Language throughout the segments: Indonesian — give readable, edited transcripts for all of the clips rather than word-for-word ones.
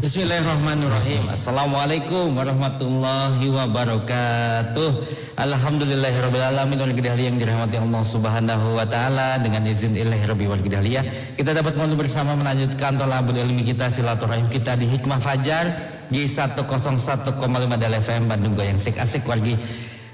Bismillahirrahmanirrahim. Assalamualaikum warahmatullahi wabarakatuh. Alhamdulillahirabbil alamin wal hidayah yang dirahmati Allah Subhanahu wa taala. Dengan izin Ilahi Rabbi wal hidayah, kita dapat ngobrol bersama melanjutkan thalabul ilmi kita, silaturahim kita di Hikmah Fajar di 101,5 FM Bandung Goyang Sik Asik wargi.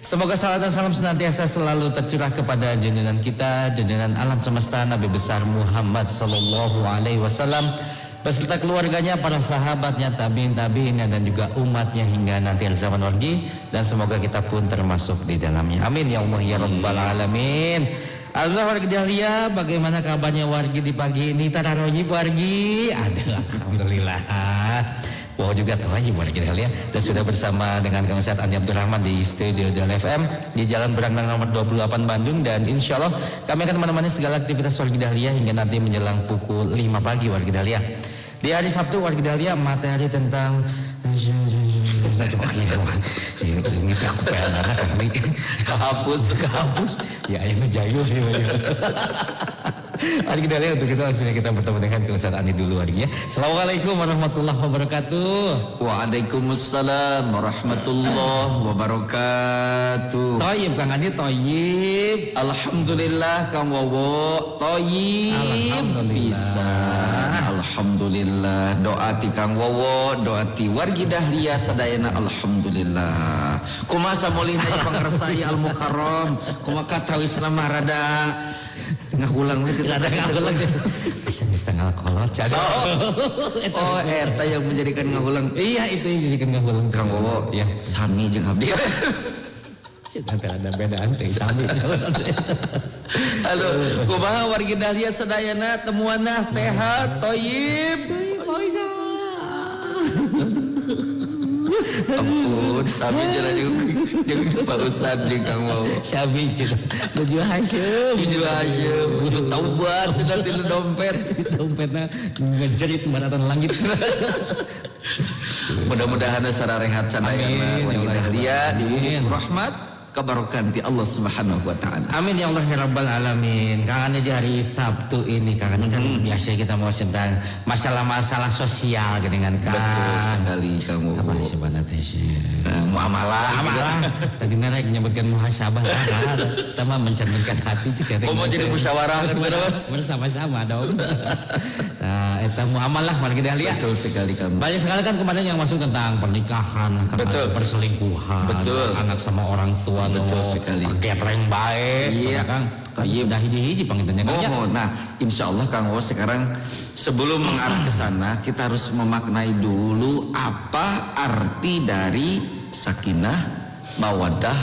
Semoga salat dan salam senantiasa selalu tercurah kepada junjungan kita, junjungan alam semesta Nabi besar Muhammad sallallahu alaihi wasallam beserta keluarganya, para sahabatnya, tabi'in-tabi'innya dan juga umatnya hingga nanti akhir zaman wargi, dan semoga kita pun termasuk di dalamnya. Amin ya Allah ya rabbal alamin. Allah wargi dahlia, bagaimana kabarnya wargi di pagi ini? Tararoji wargi? Ada, alhamdulillah. Wow juga tahu wargi dahlia, dan sudah bersama dengan Kang Ustaz Andi Abdurrahman di studio Del FM di Jalan Berangnang nomor 28 Bandung, dan insya Allah kami akan menemani segala aktivitas wargi dahlia hingga nanti menjelang pukul 5 pagi wargi dahlia. Di hari Sabtu wargi dahlia materi tentang kehapus ya ayam jayul hari kita lihat untuk itu langsung kita bertemu dengan Ustaz Andi dulu harinya. Assalamualaikum warahmatullahi wabarakatuh. Waalaikumsalam warahmatullahi wabarakatuh. Toyib Kang Andi, toyib. Alhamdulillah Kang Wowo, toyib bisa. Alhamdulillah. Doa ti Kang Wowo, doa ti wargi dahlia sadayana alhamdulillah. Kumaha samolina pangarsai al mukarram, kumaha katawis nama rada ngahulang we Rada ngahulang. Bisa setengah kolot jadi. Oh, eta yang menjadikan ngahulang. Iya, itu yang menjadikan ngahulang. Kang Wowo ya sami jeung abdi. Ada bedaan teh sami. Halo, kumaha wargi dahlia sadayana temuanna tehat toyib. Ampun, sami jalan jeung Pak Ustad jeung Kang Wowo. Sami cenah. Nuju Hasyim. Kudu taubat cenah ti dompet. Dompetna ngejerit maratan langit. Mudah-mudahan sararehat sadayana wargi dahlia diwujud rahmat kebarokan di Allah Subhanahu wa taala. Amin ya Allah ya rabbal alamin. Kang Andi di hari Sabtu ini Kang Andi kan biasa kita mau tentang masalah-masalah sosial dengan Kang. Betul sekali kamu. Apa sebenarnya teh sih? Muamalah. Tadi nerek menyebutkan muhasabah sama mencerminkan hati juga. Mau jadi musyawarah kan bersama-sama dong. Nah, eta muamalah wargi dahlia. Betul sekali kamu. Banyak sekali kan kemarin yang masuk tentang pernikahan, perselingkuhan, betul. Anak sama orang tua. Betul sekali. Catering baik. Iya. Kang. Iya. Dah hiji-hiji pangintennya. Nah, insya Allah Kang Wowo sekarang sebelum mengarah ke sana kita harus memaknai dulu apa arti dari sakinah, mawaddah,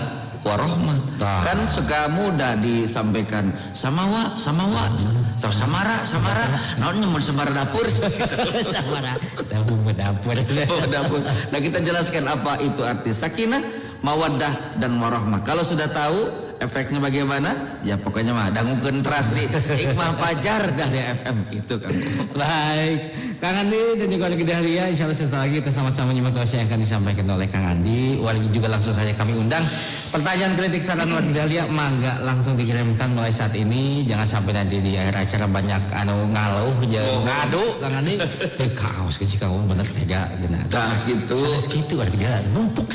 warahmah. Kan suka mudah disampaikan samawa atau samara naon nyemur samara dapur. Samara dapur. Nah, kita jelaskan apa itu arti sakinah, mawaddah dan warahmah. Kalau sudah tahu efeknya bagaimana? Ya pokoknya mah dangukeun teras di Hikmah Fajar Dahlia FM itu Kang. Baik, Kang Andi dan juga wargi dahlia, insyaallah sebentar lagi kita sama-sama nyimak doa yang akan disampaikan oleh Kang Andi. Wargi juga langsung saja kami undang. Pertanyaan, kritik, saran wargi dahlia mangga langsung dikirimkan mulai saat ini. Jangan sampai nanti di akhir acara banyak ngaluh ngadu Kang Andi. Teh kaos ke Kang Wowo bener tega geuna. Nah, gitu. Sanes kitu wargi dahlia numpuk.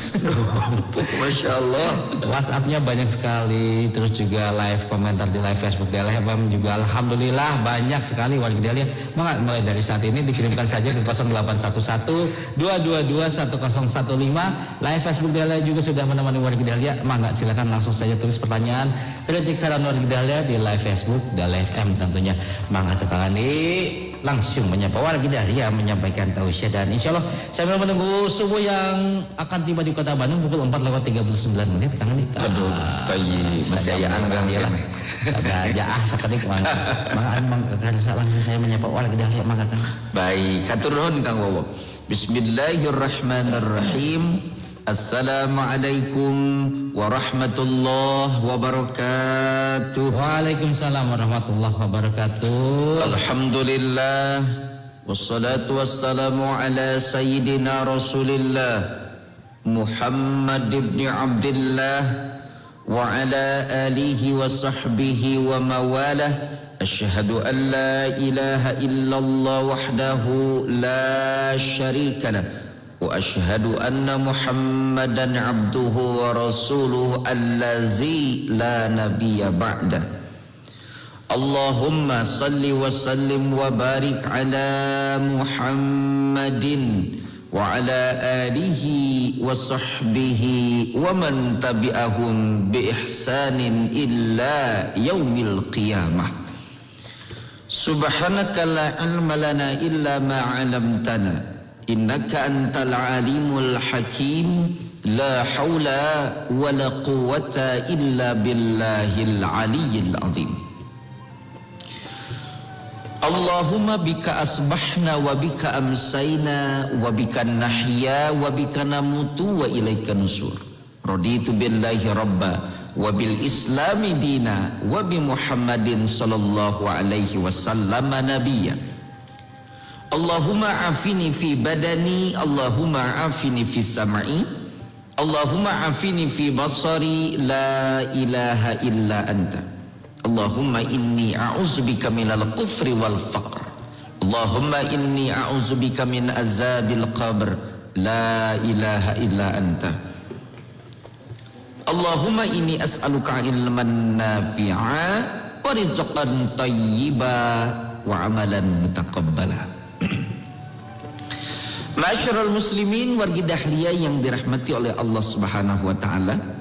Masyaallah. WhatsApp-nya banyak sekali. Terus juga live komentar di live Facebook Del FM juga alhamdulillah banyak sekali wargi dahlia. Mulai dari saat ini dikirimkan saja di 0811 222 1015. Live Facebook Del juga sudah menemani wargi dahlia. Mangga silakan langsung saja tulis pertanyaan, kritik, saran wargi dahlia di live Facebook Del FM tentunya. Mangga tekan langsung menyapa wargi dahlia menyampaikan tausiah, dan insyaallah sambil menunggu subuh yang akan tiba di kota Bandung pukul 4:39 Kang Andi. Aduh, masih aya anggang ya lah. Agak jaah sakedik mangga langsung saya menyapa wargi dahlia mangga Kang. Baik, hatur nuhun Kang Wowo. Bismillahirrahmanirrahim. Assalamualaikum warahmatullahi wabarakatuh. Waalaikumsalam warahmatullahi wabarakatuh. Alhamdulillah. Wassalatu wassalamu ala sayyidina Rasulillah Muhammad ibn Abdullah wa ala alihi wa sahbihi wa mawalah أشهد أن لا إله إلا الله وحده لا شريك له وأشهد أن محمدا عبده ورسوله الذي لا نبي بعده اللهم صل وسلم وبارك على محمد وعلى آله وصحبه ومن تبعهم بإحسان إلا يوم القيامة سبحانك لا علم لنا إلا ما علمتنا إنك أنت العليم الحكيم لا حول ولا قوة إلا بالله العلي العظيم Allahumma bika asbahna wa bika amsayna wa bika nahya wa bika namutu wa ilaika nusur. Raditu billahi rabba wa bil islami dina wa bi Muhammadin sallallahu alaihi wasallam nabiyya. Allahumma afini fi badani, Allahumma afini fi sam'i, Allahumma afini fi basari, la ilaha illa anta. Allahumma inni a'udzubika minal kufri wal faqr. Allahumma inni a'udzubika min azabil qabr. La ilaha illa anta. Allahumma inni as'aluka ilman nafi'a wa rizqan thayyiba wa amalan mutaqabbala. Ma'asyiral muslimin wargi dahlia yang dirahmati oleh Allah Subhanahu wa taala.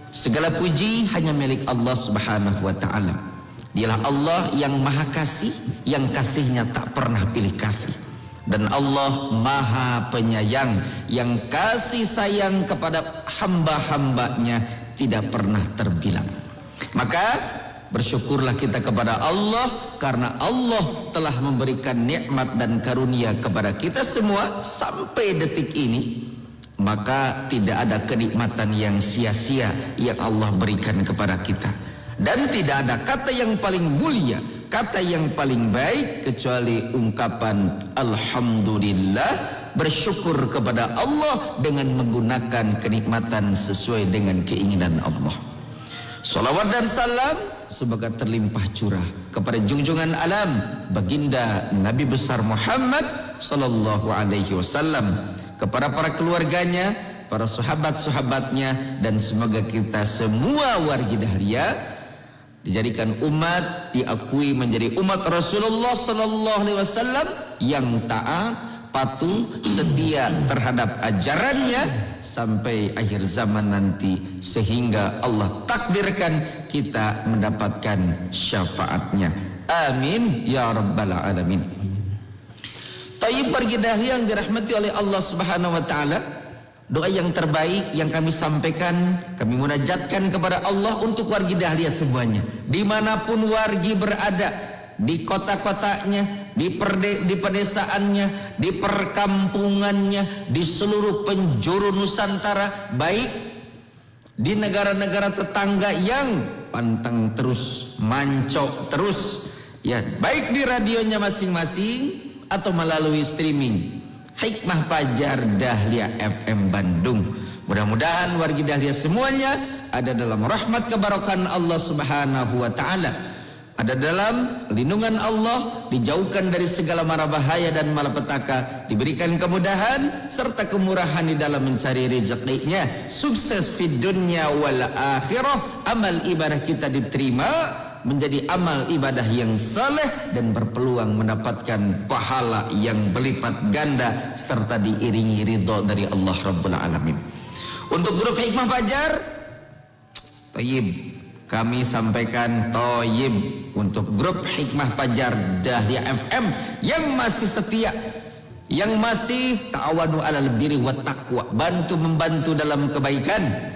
Segala puji hanya milik Allah Subhanahu wa ta'ala. Dialah Allah yang maha kasih, yang kasihnya tak pernah pilih kasih. Dan Allah maha penyayang, yang kasih sayang kepada hamba-hambanya tidak pernah terbilang. Maka bersyukurlah kita kepada Allah, karena Allah telah memberikan nikmat dan karunia kepada kita semua sampai detik ini. Maka tidak ada kenikmatan yang sia-sia yang Allah berikan kepada kita. Dan tidak ada kata yang paling mulia, kata yang paling baik kecuali ungkapan Alhamdulillah, bersyukur kepada Allah dengan menggunakan kenikmatan sesuai dengan keinginan Allah. Salawat dan salam semoga terlimpah curah kepada junjungan alam baginda Nabi besar Muhammad sallallahu alaihi wasallam, kepada para keluarganya, para sahabat-sahabatnya, dan semoga kita semua wargi dahlia dijadikan umat, diakui menjadi umat Rasulullah sallallahu alaihi wasallam yang taat, patuh, setia terhadap ajarannya sampai akhir zaman nanti, sehingga Allah takdirkan kita mendapatkan syafaatnya. Amin ya rabbal alamin. Tayyib wargi dahlia yang dirahmati oleh Allah Subhanahu wa taala, doa yang terbaik yang kami sampaikan, kami munajatkan kepada Allah untuk wargi dahlia semuanya, dimanapun wargi berada, di kota-kotanya, di pedesaannya, di perkampungannya, di seluruh penjuru Nusantara, baik di negara-negara tetangga yang pantang terus, mancok terus, ya, baik di radionya masing-masing atau melalui streaming Hikmah Fajar Dahlia FM Bandung. Mudah-mudahan wargi dahlia semuanya ada dalam rahmat kebarokan Allah Subhanahu wa taala, ada dalam lindungan Allah, dijauhkan dari segala mara bahaya dan malapetaka, diberikan kemudahan serta kemurahan di dalam mencari rezekinya, sukses fid dunya wal akhirah, amal ibadah kita diterima menjadi amal ibadah yang saleh dan berpeluang mendapatkan pahala yang berlipat ganda serta diiringi ridho dari Allah Rabbul Alamin. Untuk grup Hikmah Fajar, Tayyib, kami sampaikan Tayyib untuk grup Hikmah Fajar Dahlia FM yang masih setia, yang masih ta'awanu alal birri wat taqwa, bantu membantu dalam kebaikan.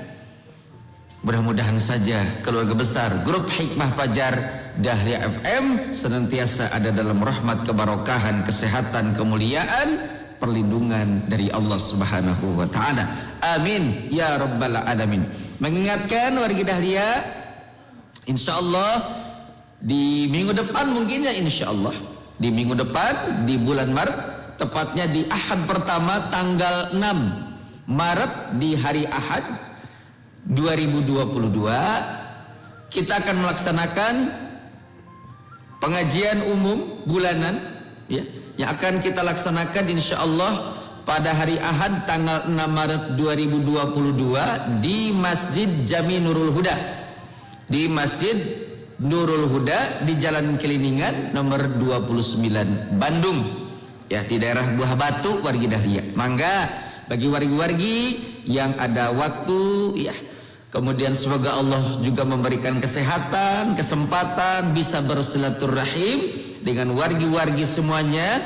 Mudah-mudahan saja keluarga besar grup Hikmah Fajar Dahlia FM senantiasa ada dalam rahmat, kebarokahan, kesehatan, kemuliaan, perlindungan dari Allah Subhanahu wa taala. Amin ya rabbal alamin. Mengingatkan warga Dahlia, insyaallah di minggu depan, mungkin ya insyaallah di minggu depan di bulan Maret, tepatnya di Ahad pertama tanggal 6 Maret, di hari Ahad 2022, kita akan melaksanakan pengajian umum bulanan ya, yang akan kita laksanakan insyaallah pada hari Ahad tanggal 6 Maret 2022 di Masjid Jami Nurul Huda. Di Masjid Nurul Huda di Jalan Keliningan nomor 29 Bandung. Ya, di daerah Buah Batu, wargi Dahlia. Mangga bagi wargi-wargi yang ada waktu ya, kemudian semoga Allah juga memberikan kesehatan, kesempatan bisa bersilaturahim dengan wargi-wargi semuanya,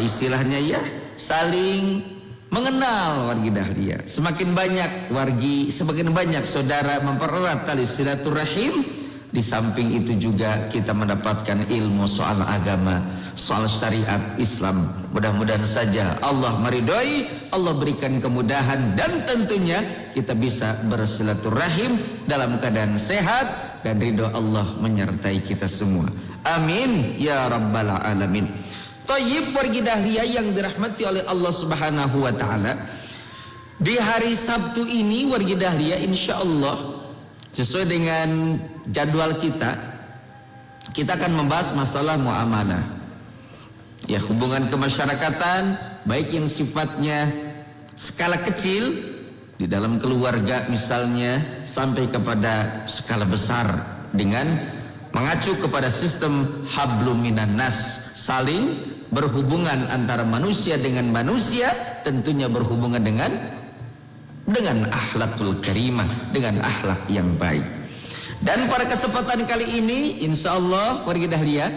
istilahnya ya, saling mengenal wargi Dahlia. Semakin banyak wargi, semakin banyak saudara mempererat tali silaturahim. Di samping itu juga kita mendapatkan ilmu soal agama, soal syariat Islam. Mudah-mudahan saja Allah meridhoi, Allah berikan kemudahan, dan tentunya kita bisa bersilaturahim dalam keadaan sehat dan ridho Allah menyertai kita semua. Amin ya rabbal alamin. Thayyib wargi Dahlia yang dirahmati oleh Allah Subhanahu wa taala. Di hari Sabtu ini wargi Dahlia insyaallah sesuai dengan jadwal kita akan membahas masalah muamalah. Ya, hubungan kemasyarakatan baik yang sifatnya skala kecil di dalam keluarga misalnya sampai kepada skala besar dengan mengacu kepada sistem hablum minan nas, saling berhubungan antara manusia dengan manusia, tentunya berhubungan dengan akhlakul karimah, dengan akhlak yang baik. Dan pada kesempatan kali ini insyaallah wargi Dahlia,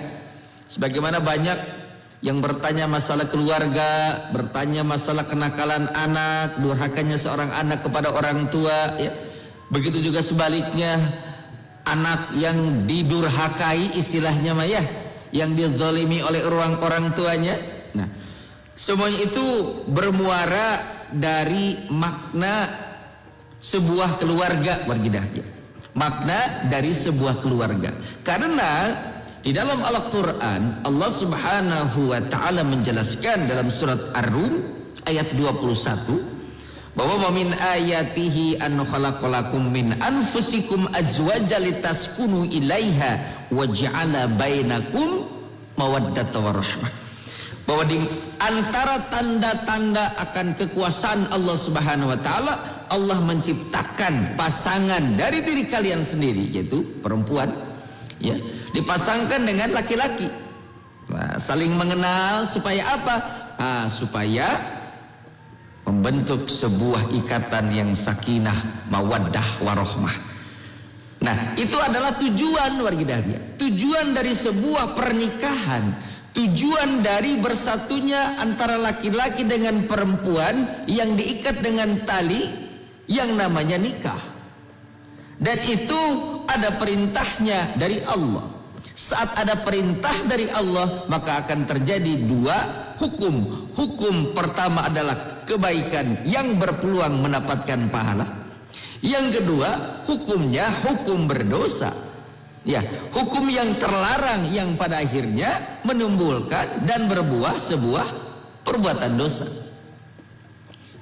sebagaimana banyak yang bertanya masalah keluarga, bertanya masalah kenakalan anak, durhakanya seorang anak kepada orang tua ya. Begitu juga sebaliknya, anak yang didurhakai istilahnya ya, yang dizalimi oleh orang tuanya. Nah, semuanya itu bermuara dari makna sebuah keluarga wargi Dahlia. Makna dari sebuah keluarga. Karena di dalam Al-Quran Allah Subhanahu wa ta'ala menjelaskan dalam surat Ar-Rum ayat 21 bahwa min ayatihi an khalaqalakum min anfusikum azwajan litaskunu ilaiha wa ja'ala bainakum mawaddatan warahmah. Bahwa di antara tanda-tanda akan kekuasaan Allah Subhanahu wa taala, Allah menciptakan pasangan dari diri kalian sendiri, yaitu perempuan ya, dipasangkan dengan laki-laki. Nah, saling mengenal supaya apa? Supaya membentuk sebuah ikatan yang sakinah, mawaddah, warahmah. Nah, itu adalah tujuan wargi Dahlia. Tujuan dari sebuah pernikahan, tujuan dari bersatunya antara laki-laki dengan perempuan yang diikat dengan tali yang namanya nikah. Dan itu ada perintahnya dari Allah. Saat ada perintah dari Allah, maka akan terjadi dua hukum. Hukum pertama adalah kebaikan yang berpeluang mendapatkan pahala. Yang kedua, hukumnya hukum berdosa. Ya, hukum yang terlarang yang pada akhirnya menimbulkan dan berbuah sebuah perbuatan dosa.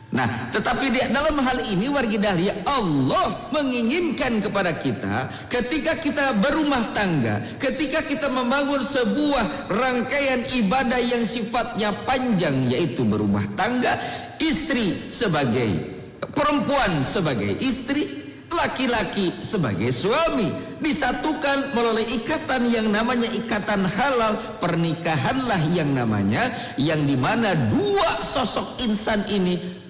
Nah, tetapi di dalam hal ini wargi Dahlia, Allah menginginkan kepada kita ketika kita berumah tangga, ketika kita membangun sebuah rangkaian ibadah yang sifatnya panjang, yaitu berumah tangga, istri sebagai perempuan sebagai istri, laki-laki sebagai suami, disatukan melalui ikatan yang namanya ikatan halal. Pernikahanlah yang namanya, yang dimana dua sosok insan ini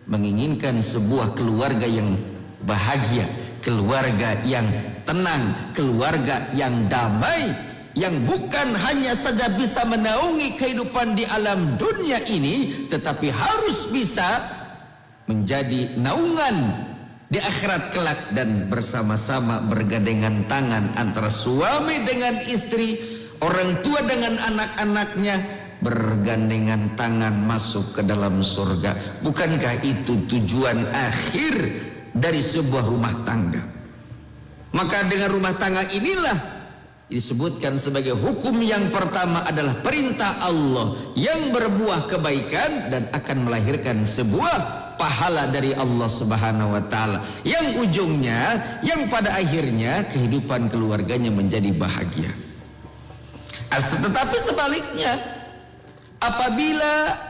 menginginkan sebuah keluarga yang bahagia, keluarga yang tenang, keluarga yang damai, yang bukan hanya saja bisa menaungi kehidupan di alam dunia ini, tetapi harus bisa menjadi naungan di akhirat kelak, dan bersama-sama bergandengan tangan antara suami dengan istri, orang tua dengan anak-anaknya, bergandengan tangan masuk ke dalam surga. Bukankah itu tujuan akhir dari sebuah rumah tangga? Maka dengan rumah tangga inilah disebutkan sebagai hukum yang pertama adalah perintah Allah yang berbuah kebaikan dan akan melahirkan sebuah pahala dari Allah Subhanahu wa taala, yang ujungnya, yang pada akhirnya kehidupan keluarganya menjadi bahagia. Tetapi sebaliknya, apabila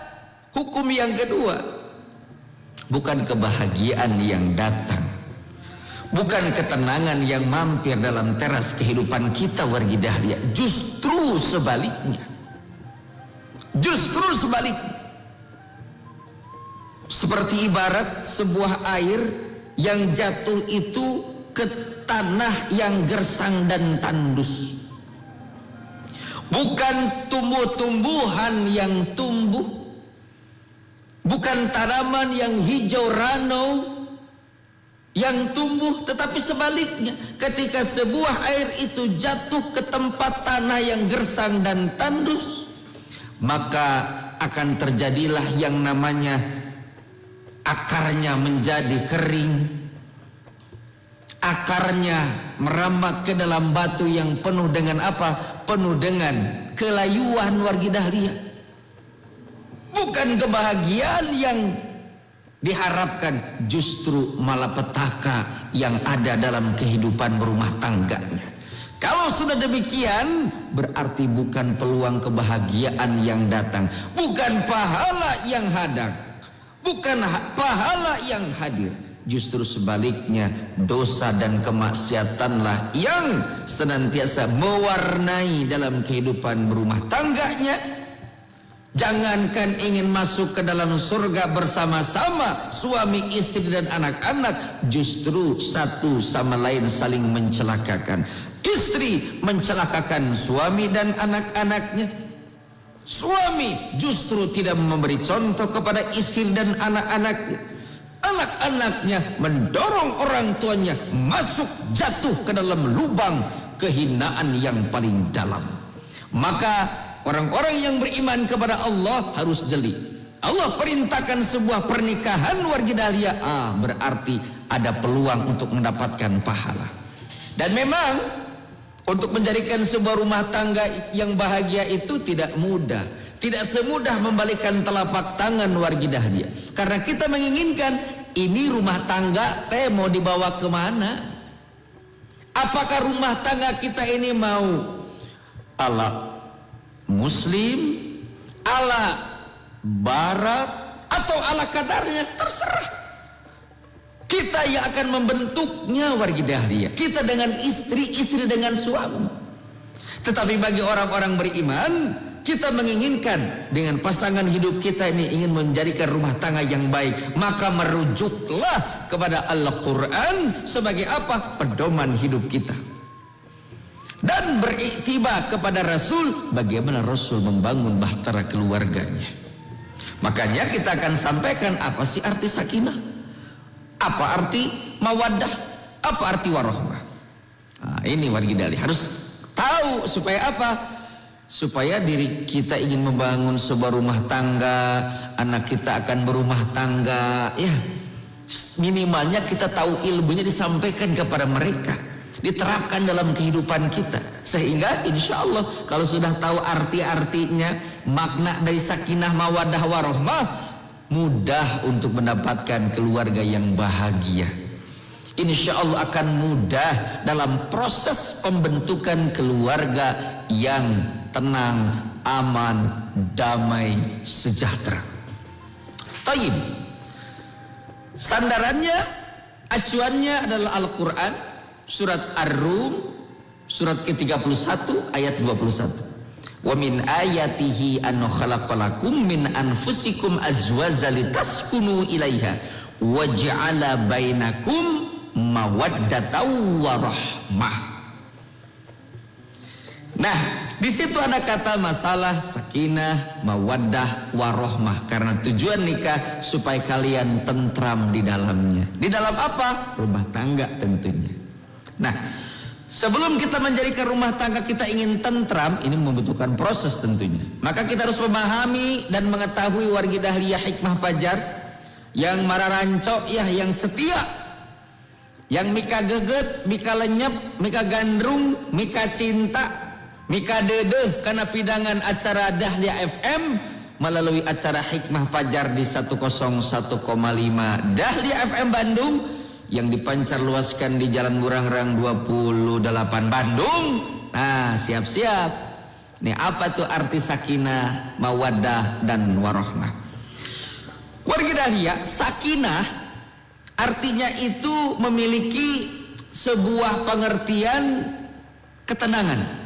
hukum yang kedua, bukan kebahagiaan yang datang, bukan ketenangan yang mampir dalam teras kehidupan kita wargi dahlia, justru sebaliknya. Justru sebaliknya. Seperti ibarat sebuah air yang jatuh itu ke tanah yang gersang dan tandus. Bukan tumbuh-tumbuhan yang tumbuh, bukan tanaman yang hijau ranau yang tumbuh, tetapi sebaliknya, ketika sebuah air itu jatuh ke tempat tanah yang gersang dan tandus, maka akan terjadilah yang namanya akarnya menjadi kering, akarnya merambat ke dalam batu yang penuh dengan apa? Penuh dengan kelayuan wargi dahlia. Bukan kebahagiaan yang diharapkan, justru malapetaka yang ada dalam kehidupan berumah tangganya. Kalau sudah demikian, berarti bukan peluang kebahagiaan yang datang, bukan pahala yang hadang, bukan pahala yang hadir. Justru sebaliknya, dosa dan kemaksiatanlah yang senantiasa mewarnai dalam kehidupan berumah tangganya. Jangankan ingin masuk ke dalam surga bersama-sama suami, istri dan anak-anak, justru satu sama lain saling mencelakakan. Istri mencelakakan suami dan anak-anaknya. Suami justru tidak memberi contoh kepada istri dan anak-anaknya. Anak-anaknya mendorong orang tuanya masuk jatuh ke dalam lubang kehinaan yang paling dalam. Maka orang-orang yang beriman kepada Allah harus jeli. Allah perintahkan sebuah pernikahan wargi dahlia, berarti ada peluang untuk mendapatkan pahala. Dan memang untuk menjadikan sebuah rumah tangga yang bahagia itu tidak mudah. Tidak semudah membalikkan telapak tangan wargi dahlia. Karena kita menginginkan ini rumah tangga mau dibawa kemana? Apakah rumah tangga kita ini mau ala Muslim, ala Barat, atau ala kadarnya? Terserah. Kita yang akan membentuknya wargi dahlia. Kita dengan istri, istri dengan suami. Tetapi bagi orang-orang beriman, kita menginginkan dengan pasangan hidup kita ini ingin menjadikan rumah tangga yang baik, maka merujuklah kepada Al-Quran sebagai apa? Pedoman hidup kita. Dan beriktibar kepada Rasul, bagaimana Rasul membangun bahtera keluarganya. Makanya kita akan sampaikan apa sih arti sakinah, apa arti mawaddah, apa arti warohmah. Ini wargi dahlia harus tahu supaya apa? Supaya diri kita ingin membangun sebuah rumah tangga, anak kita akan berumah tangga, ya minimalnya kita tahu ilmunya disampaikan kepada mereka, diterapkan dalam kehidupan kita, sehingga insya Allah kalau sudah tahu arti-artinya, makna dari sakinah mawaddah warohmah, mudah untuk mendapatkan keluarga yang bahagia. Insya Allah akan mudah dalam proses pembentukan keluarga yang tenang, aman, damai, sejahtera. Taib. Sandarannya, acuannya adalah Al-Quran, surat Ar-Rum, surat ke-31 ayat 21. Wa min ayatihi an khalaqalakum min anfusikum azwaja litaskunu ilaiha wa ja'ala bainakum mawaddatan wa rahmah. Nah, di situ ada kata masalah sakinah, mawaddah, warohmah. Karena tujuan nikah supaya kalian tentram di dalamnya. Di dalam apa? Rumah tangga tentunya. Nah, sebelum kita menjadikan rumah tangga kita ingin tentram, ini membutuhkan proses tentunya. Maka kita harus memahami dan mengetahui wargi dahlia hikmah pajar yang mararanco, ya, yang setia, yang mika geget, mika lenyap, mika gandrung, mika cinta, mika dedeh karena pidangan acara Dahlia FM melalui acara Hikmah Fajar di 101,5 Dahlia FM Bandung yang dipancar luaskan di Jalan Burangrang 28 Bandung. Nah, siap-siap. Nih, apa tuh arti sakinah, mawaddah, dan warahmah? Warga Dahlia, sakinah artinya itu memiliki sebuah pengertian ketenangan.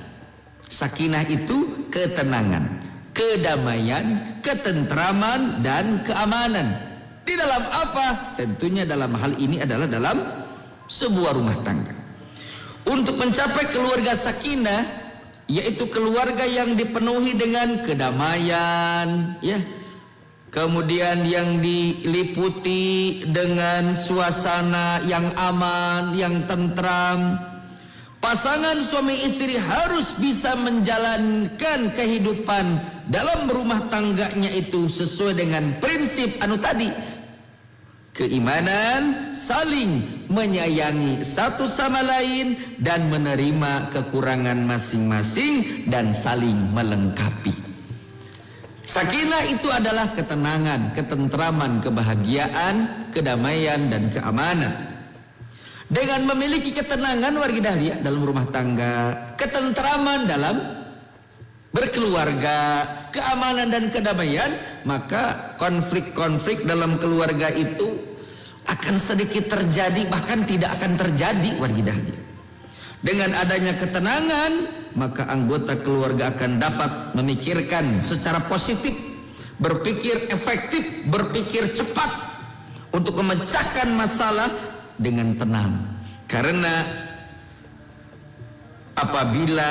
Sakinah itu ketenangan, kedamaian, ketentraman, dan keamanan. Di dalam apa? Tentunya dalam hal ini adalah dalam sebuah rumah tangga. Untuk mencapai keluarga sakinah, yaitu keluarga yang dipenuhi dengan kedamaian, ya, kemudian yang diliputi dengan suasana yang aman, yang tentram. Pasangan suami istri harus bisa menjalankan kehidupan dalam rumah tangganya itu sesuai dengan prinsip tadi. Keimanan, saling menyayangi satu sama lain dan menerima kekurangan masing-masing dan saling melengkapi. Sakinah itu adalah ketenangan, ketentraman, kebahagiaan, kedamaian, dan keamanan. Dengan memiliki ketenangan warga Dahlia dalam rumah tangga, ketentraman dalam berkeluarga, keamanan dan kedamaian, maka konflik-konflik dalam keluarga itu akan sedikit terjadi, bahkan tidak akan terjadi warga Dahlia. Dengan adanya ketenangan, maka anggota keluarga akan dapat memikirkan secara positif, berpikir efektif, berpikir cepat untuk memecahkan masalah dengan tenang. Karena apabila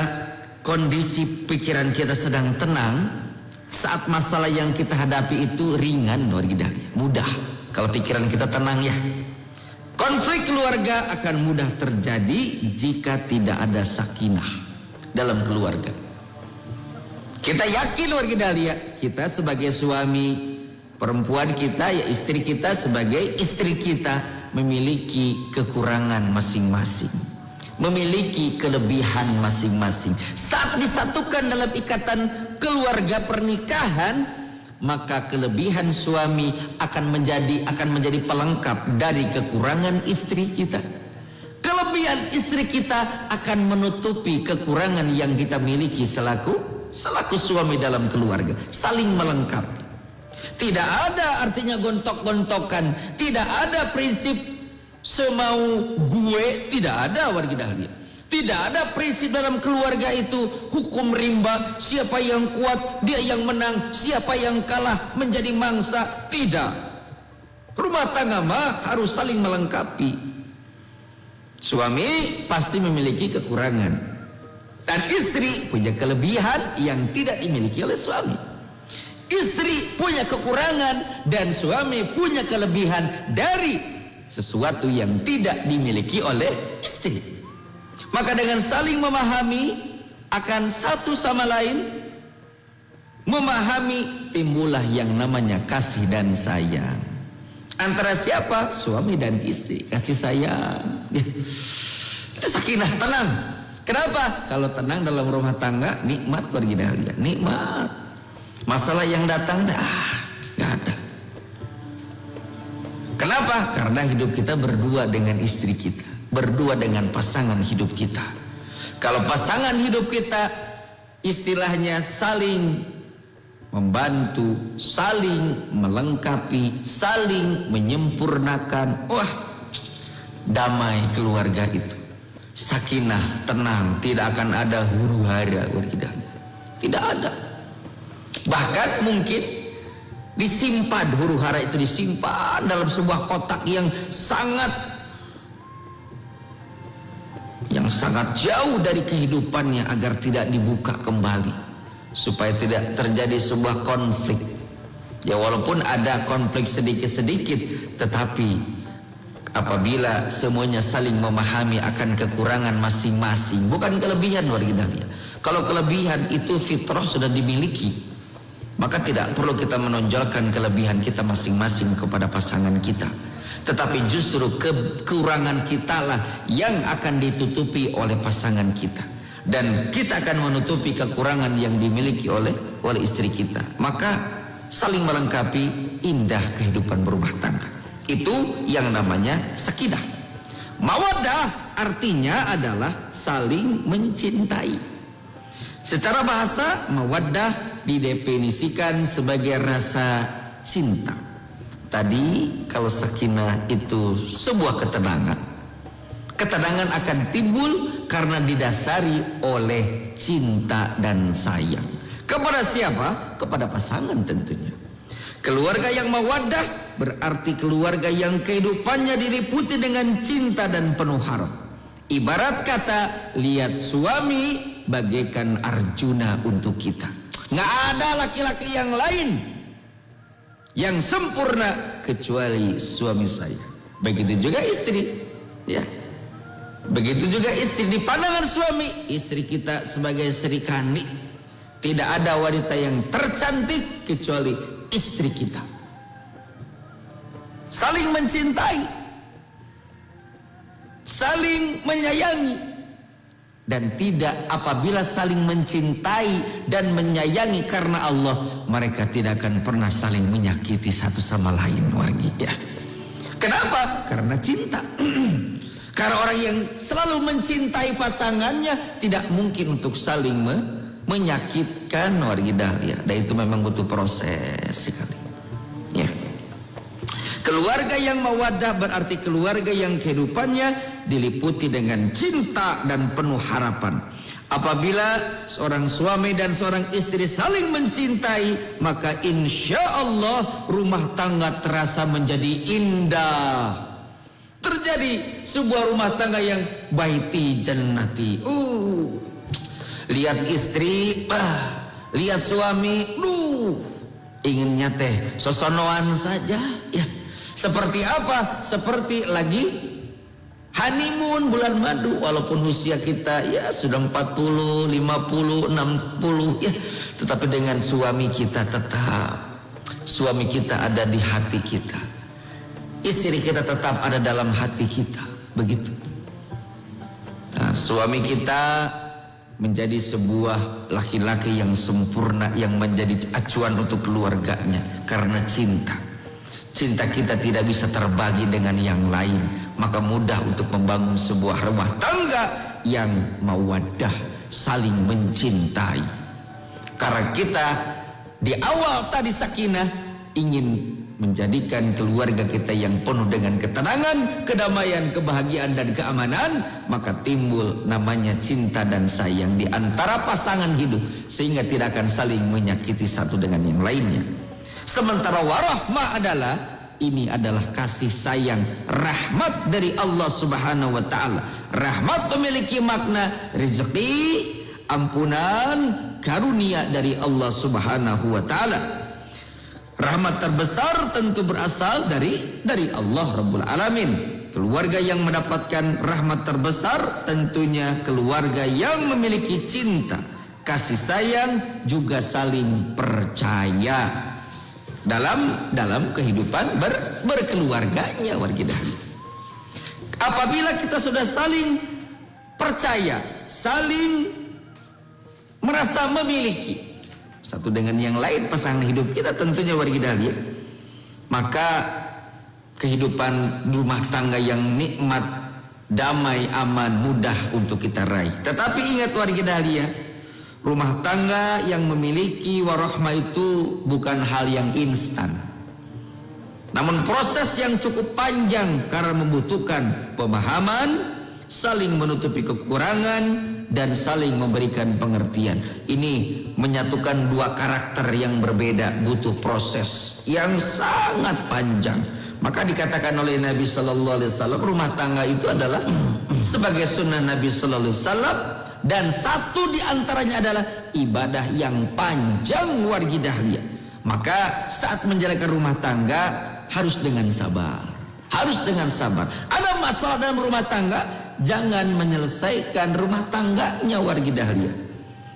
kondisi pikiran kita sedang tenang, saat masalah yang kita hadapi itu ringan warga Dahlia, mudah. Kalau pikiran kita tenang, ya, konflik keluarga akan mudah terjadi jika tidak ada sakinah dalam keluarga. Kita yakin warga Dahlia, kita sebagai suami, perempuan kita, ya istri kita sebagai istri kita memiliki kekurangan masing-masing, memiliki kelebihan masing-masing. Saat disatukan dalam ikatan keluarga pernikahan, maka kelebihan suami akan menjadi pelengkap dari kekurangan istri kita. Kelebihan istri kita akan menutupi kekurangan yang kita miliki selaku suami dalam keluarga. Saling melengkapi. Tidak ada artinya gontok-gontokan, tidak ada prinsip semau gue, tidak ada warga Dahlia. Tidak ada prinsip dalam keluarga itu hukum rimba, siapa yang kuat dia yang menang, siapa yang kalah menjadi mangsa. Tidak. Rumah tangga mah harus saling melengkapi. Suami pasti memiliki kekurangan dan istri punya kelebihan yang tidak dimiliki oleh suami. Istri punya kekurangan dan suami punya kelebihan dari sesuatu yang tidak dimiliki oleh istri. Maka dengan saling memahami akan satu sama lain, memahami, timbullah yang namanya kasih dan sayang. Antara siapa? Suami dan istri, kasih sayang. Itu sakinah, tenang. Kenapa? Kalau tenang dalam rumah tangga, nikmat warga Dahlia, nikmat. Masalah yang datang gak ada. Kenapa? Karena hidup kita berdua dengan istri kita, berdua dengan pasangan hidup kita. Kalau pasangan hidup kita istilahnya saling membantu, saling melengkapi, saling menyempurnakan, wah, damai keluarga itu. Sakinah, tenang, tidak akan ada huru-hara warga Dahlia. Tidak ada. Bahkan mungkin disimpan, huru-hara itu disimpan dalam sebuah kotak yang sangat jauh dari kehidupannya agar tidak dibuka kembali, supaya tidak terjadi sebuah konflik. Ya, walaupun ada konflik sedikit-sedikit, tetapi apabila semuanya saling memahami akan kekurangan masing-masing, bukan kelebihan warga Dahlia. Kalau kelebihan itu fitrah sudah dimiliki, maka tidak perlu kita menonjolkan kelebihan kita masing-masing kepada pasangan kita. Tetapi justru kekurangan kita lah yang akan ditutupi oleh pasangan kita, dan kita akan menutupi kekurangan yang dimiliki oleh istri kita. Maka saling melengkapi, indah kehidupan berumah tangga. Itu yang namanya sakinah. Mawaddah artinya adalah saling mencintai. Secara bahasa, mawaddah didefinisikan sebagai rasa cinta. Tadi kalau sakinah itu sebuah ketenangan. Ketenangan akan timbul karena didasari oleh cinta dan sayang. Kepada siapa? Kepada pasangan tentunya. Keluarga yang mawaddah berarti keluarga yang kehidupannya diliputi dengan cinta dan penuh harap. Ibarat kata, lihat suami bagaikan Arjuna untuk kita. Nggak ada laki-laki yang lain yang sempurna kecuali suami saya. Begitu juga istri, ya. Begitu juga istri, di pandangan suami, istri kita sebagai Sri Kandi. Tidak ada wanita yang tercantik kecuali istri kita. Saling mencintai, saling menyayangi, dan tidak apabila saling mencintai dan menyayangi karena Allah, mereka tidak akan pernah saling menyakiti satu sama lain, wargi ya. Kenapa? Karena cinta. Karena orang yang selalu mencintai pasangannya tidak mungkin untuk saling menyakitkan, wargi dahlia. Dan itu memang butuh proses sekali. Ya. Keluarga yang mawaddah berarti keluarga yang kehidupannya diliputi dengan cinta dan penuh harapan. Apabila seorang suami dan seorang istri saling mencintai, maka insya Allah rumah tangga terasa menjadi indah. Terjadi sebuah rumah tangga yang baiti jannati. Lihat istri, lihat suami, inginnya teh sosonoan saja, ya. Seperti apa? Seperti lagi honeymoon bulan madu, walaupun usia kita ya sudah 40, 50, 60 ya, tetapi dengan suami kita tetap, suami kita ada di hati kita, istri kita tetap ada dalam hati kita, begitu. Nah, suami kita menjadi sebuah laki-laki yang sempurna, yang menjadi acuan untuk keluarganya karena cinta. Cinta kita tidak bisa terbagi dengan yang lain, maka mudah untuk membangun sebuah rumah tangga yang mawaddah, saling mencintai. Karena kita di awal tadi sakinah ingin menjadikan keluarga kita yang penuh dengan ketenangan, kedamaian, kebahagiaan dan keamanan, maka timbul namanya cinta dan sayang di antara pasangan hidup, sehingga tidak akan saling menyakiti satu dengan yang lainnya. Sementara warahmah adalah, ini adalah kasih sayang, rahmat dari Allah Subhanahu wa taala. Rahmat memiliki makna rezeki, ampunan, karunia dari Allah Subhanahu wa taala. Rahmat terbesar tentu berasal dari Allah Rabbul Alamin. Keluarga yang mendapatkan rahmat terbesar tentunya keluarga yang memiliki cinta, kasih sayang, juga saling percaya dalam kehidupan berkeluarganya, warga dahlia. Apabila kita sudah saling percaya, saling merasa memiliki satu dengan yang lain pasangan hidup kita tentunya, warga dahlia, maka kehidupan rumah tangga yang nikmat, damai, aman, mudah untuk kita raih. Tetapi ingat, warga dahlia, rumah tangga yang memiliki warahmah itu bukan hal yang instan, namun proses yang cukup panjang karena membutuhkan pemahaman, saling menutupi kekurangan, dan saling memberikan pengertian. Ini menyatukan dua karakter yang berbeda, butuh proses yang sangat panjang. Maka dikatakan oleh Nabi Sallallahu Alaihi Wasallam, rumah tangga itu adalah sebagai sunnah Nabi Sallallahu Alaihi Wasallam, dan satu di antaranya adalah ibadah yang panjang, wargi dahlia. Maka saat menjalankan rumah tangga harus dengan sabar, harus dengan sabar. Ada masalah dalam rumah tangga, jangan menyelesaikan rumah tangganya, wargi dahlia.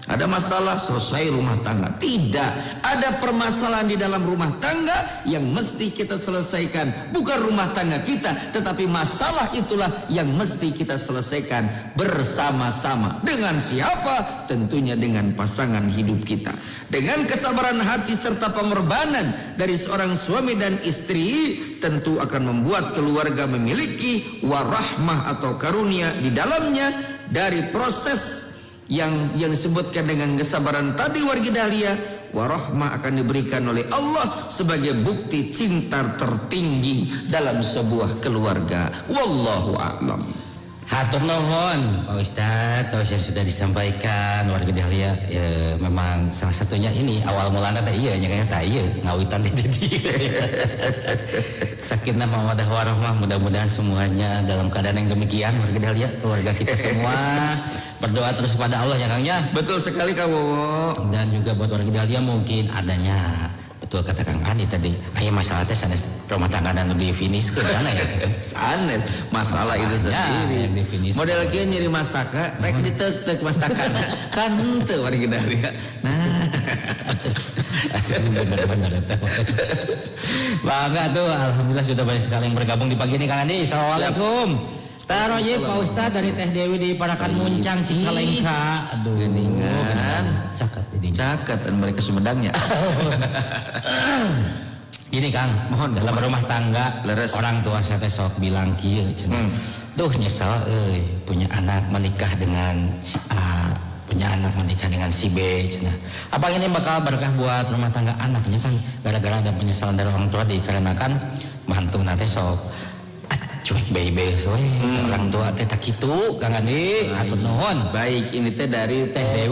Ada masalah, selesai rumah tangga. Tidak, ada permasalahan di dalam rumah tangga yang mesti kita selesaikan. Bukan rumah tangga kita, tetapi masalah itulah yang mesti kita selesaikan bersama-sama. Dengan siapa? Tentunya dengan pasangan hidup kita. Dengan kesabaran hati serta pengorbanan dari seorang suami dan istri, tentu akan membuat keluarga memiliki warahmah atau karunia di dalamnya dari proses yang disebutkan dengan kesabaran tadi warga dahlia. Warahmah akan diberikan oleh Allah sebagai bukti cinta tertinggi dalam sebuah keluarga. Wallahu a'lam. Hatur nuhun Pak Ustadz, yang sudah disampaikan warga dahlia. Ya, memang salah satunya ini awal mulanya teh iya nya teh iya ngawitan di sakinah mawaddah warahmah. Mudah-mudahan semuanya dalam keadaan yang demikian warga dahlia, keluarga kita semua berdoa terus pada Allah ya Kang ya. Betul sekali Kang Wowo. Dan juga buat warga dahlia mungkin adanya, betul kata Kang Andi tadi, aya masalah teh sanes rumah tangga dan definisi ke mana ya? Sanes masalah itu sendiri. Model kieu nyeri mastaka, rek diteuk-teuk mastakana. Kan henteu warga dahlia. Nah, benar-benar itu. Bangga tuh, alhamdulillah sudah banyak sekali yang bergabung di pagi ini Kang Andi. Assalamualaikum. Taroye Pak Ustadz dari Teh Dewi di Parakan Muncang Cicalengka. Aduh, geningan. Cakat dan mereka Sumedangnya. Gini Kang, mohon dalam rumah tangga leres. Orang tua saya sok bilang kieu cenah. Duh nyesel punya anak menikah dengan si A, punya anak menikah dengan si B cenah. Apa ini bakal berkah buat rumah tangga anaknya Kang? Gara-gara ada penyesalan dari orang tua dikarenakan mantu nate sok cuek baby orang tua teh tak kitu Kang Andi. Hatur nuhun. Baik, ini teh dari Teh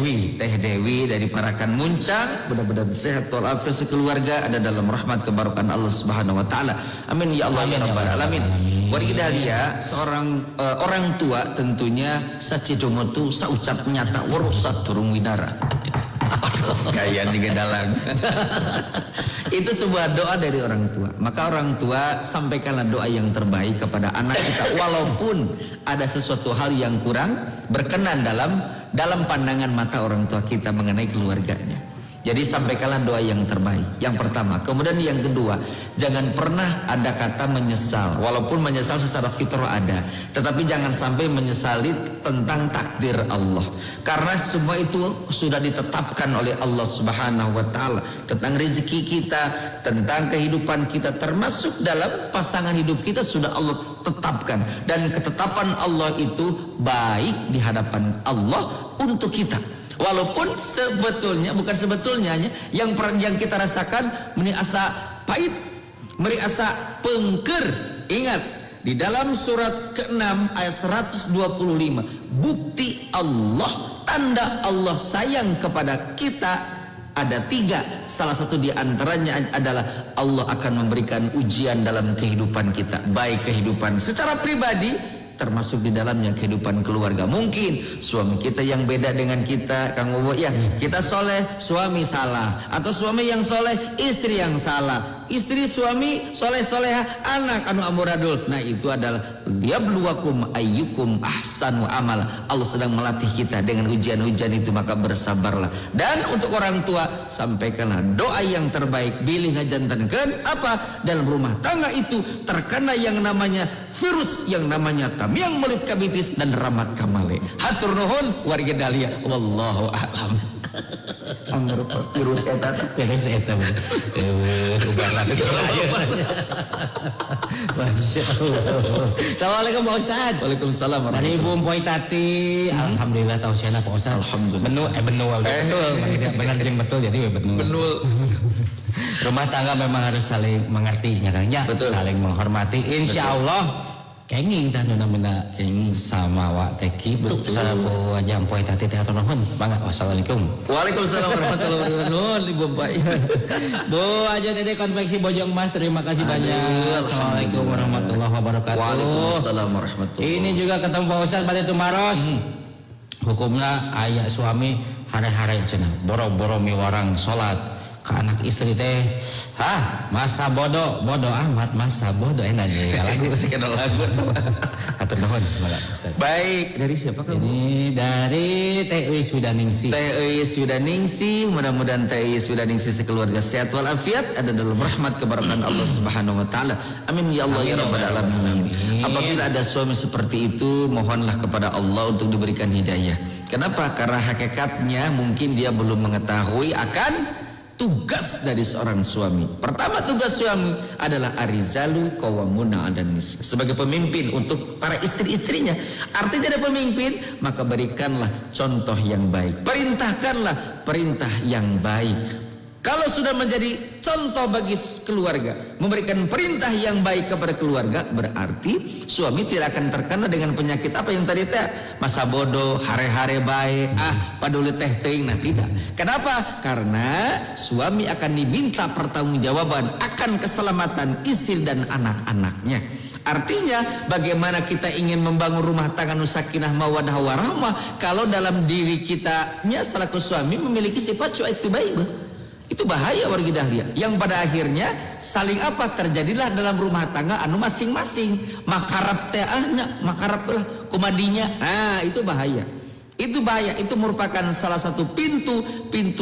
Dewi dari Parakan Muncang. Mudah-mudahan sehat walafiat sekeluarga, ada dalam rahmat kebarokan Allah Subhanahu wa taala. Amin ya Allah ya rabbal alamin. Warga dahlia, seorang orang tua tentunya sacidomotu saucap nyata warusat turung widara. Kayak di gedalang. Itu sebuah doa dari orang tua. Maka orang tua sampaikanlah doa yang terbaik kepada anak kita, walaupun ada sesuatu hal yang kurang berkenan dalam pandangan mata orang tua kita mengenai keluarganya. Jadi sampaikanlah doa yang terbaik. Yang pertama, kemudian yang kedua, jangan pernah ada kata menyesal. Walaupun menyesal secara fitrah ada, tetapi jangan sampai menyesali tentang takdir Allah. Karena semua itu sudah ditetapkan oleh Allah Subhanahu wa taala. Tentang rezeki kita, tentang kehidupan kita, termasuk dalam pasangan hidup kita sudah Allah tetapkan. Dan ketetapan Allah itu baik di hadapan Allah untuk kita. Walaupun bukan sebetulnya yang kita rasakan meni asa pahit, meni asa pengker. Ingat, di dalam surat ke-6 ayat 125, bukti Allah, tanda Allah sayang kepada kita ada 3. Salah satu di antaranya adalah Allah akan memberikan ujian dalam kehidupan kita, baik kehidupan secara pribadi, termasuk di dalamnya kehidupan keluarga. Mungkin suami kita yang beda dengan kita, Kang Wowo, ya kita soleh, suami salah, atau suami yang soleh, istri yang salah, istri suami soleh soleha, anak anu amuradul. Nah itu adalah liyabluwakum ayyukum ahsanu amal. Allah sedang melatih kita dengan ujian-ujian itu, maka bersabarlah. Dan untuk orang tua, sampaikanlah doa yang terbaik. Bilih ngajantankeun apa dalam rumah tangga itu terkena yang namanya virus, yang namanya yang melit kabitis dan ramat kamale. Hatur nuhun warga dahlia, wallahu a'lam. Angger virus eta ubaran. Masya Allah. Assalamualaikum Pak Ustadz. Waalaikumsalam. Dari Ibu Mpoy Tati, alhamdulillah tausiana Pak Ustadz. Alhamdulillah. Betul. Benar jeung betul, jadi betul. Rumah tangga memang harus saling mengerti, ya Kang, saling menghormati. Insya Allah kenging tah nuna kenging sama wa teh kitu sabu aja Mpoy Tati teh atur nuhun. Bangga. Wassalamualaikum. Waalaikumsalam warahmatullahi wabarakatuh. Ibu Mpoy. Bu aja Dede Konveksi Bojong Mas, terima kasih banyak. Assalamualaikum warahmatullahi wabarakatuh. Waalaikumsalam warahmatullahi. Ini juga ketemu Pak Ustadz pada Tumaros. Hukumna aya suami hare-hare cenah boro-boro miwarang salat ke anak istri teh, masa bodoh amat, masa bodoh enak ya lagu Kenal lagu. atur nuhun Ustaz. Baik, dari siapa kamu? Ini dari Teh Uis Widaningsih. Teh Uis Widaningsih, mudah-mudahan Teh Uis Widaningsih sekeluarga sehat walafiat, ada dalam rahmat keberkahan Allah Subhanahu wa taala. Amin ya Allah ya rabbal alamin. Apabila ada suami seperti itu, mohonlah kepada Allah untuk diberikan hidayah. Kenapa? Karena hakikatnya mungkin dia belum mengetahui akan tugas dari seorang suami. Pertama, tugas suami adalah arizalu qawwamuna 'alan nisa, sebagai pemimpin untuk para istri-istrinya. Artinya ada pemimpin, maka berikanlah contoh yang baik, perintahkanlah perintah yang baik. Kalau sudah menjadi contoh bagi keluarga, memberikan perintah yang baik kepada keluarga, berarti suami tidak akan terkena dengan penyakit apa yang tadi teh, masa bodoh, hare-hare baik, paduli teh teuing, nah tidak. Kenapa? Karena suami akan diminta pertanggungjawaban akan keselamatan istri dan anak-anaknya. Artinya bagaimana kita ingin membangun rumah tangga sakinah mawaddah warahmah kalau dalam diri kitanya selaku suami memiliki sifat cuek tiba-tiba. Itu bahaya wargi dahlia, yang pada akhirnya saling apa terjadilah dalam rumah tangga anu masing-masing makarap teahnya makarap lah kumadinya. Itu bahaya. Itu bahaya, itu merupakan salah satu pintu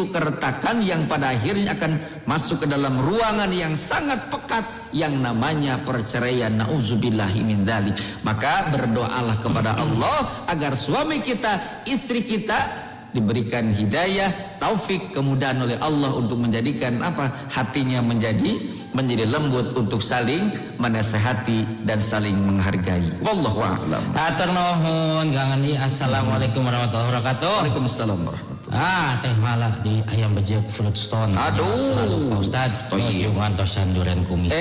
keretakan yang pada akhirnya akan masuk ke dalam ruangan yang sangat pekat yang namanya perceraian. Nauzubillahi min dzalik. Maka berdoalah kepada Allah agar suami kita, istri kita diberikan hidayah, taufik, kemudahan oleh Allah untuk menjadikan hatinya menjadi lembut untuk saling menasehati dan saling menghargai. Wallahu a'lam. Atur nuhun Kang Andi. Assalamualaikum warahmatullahi wabarakatuh. Waalaikumsalam warahmatullahi. Teh malah di ayam bejek fruit stone. Aduh. Pak Ustad. Jungan tosan duren kumis.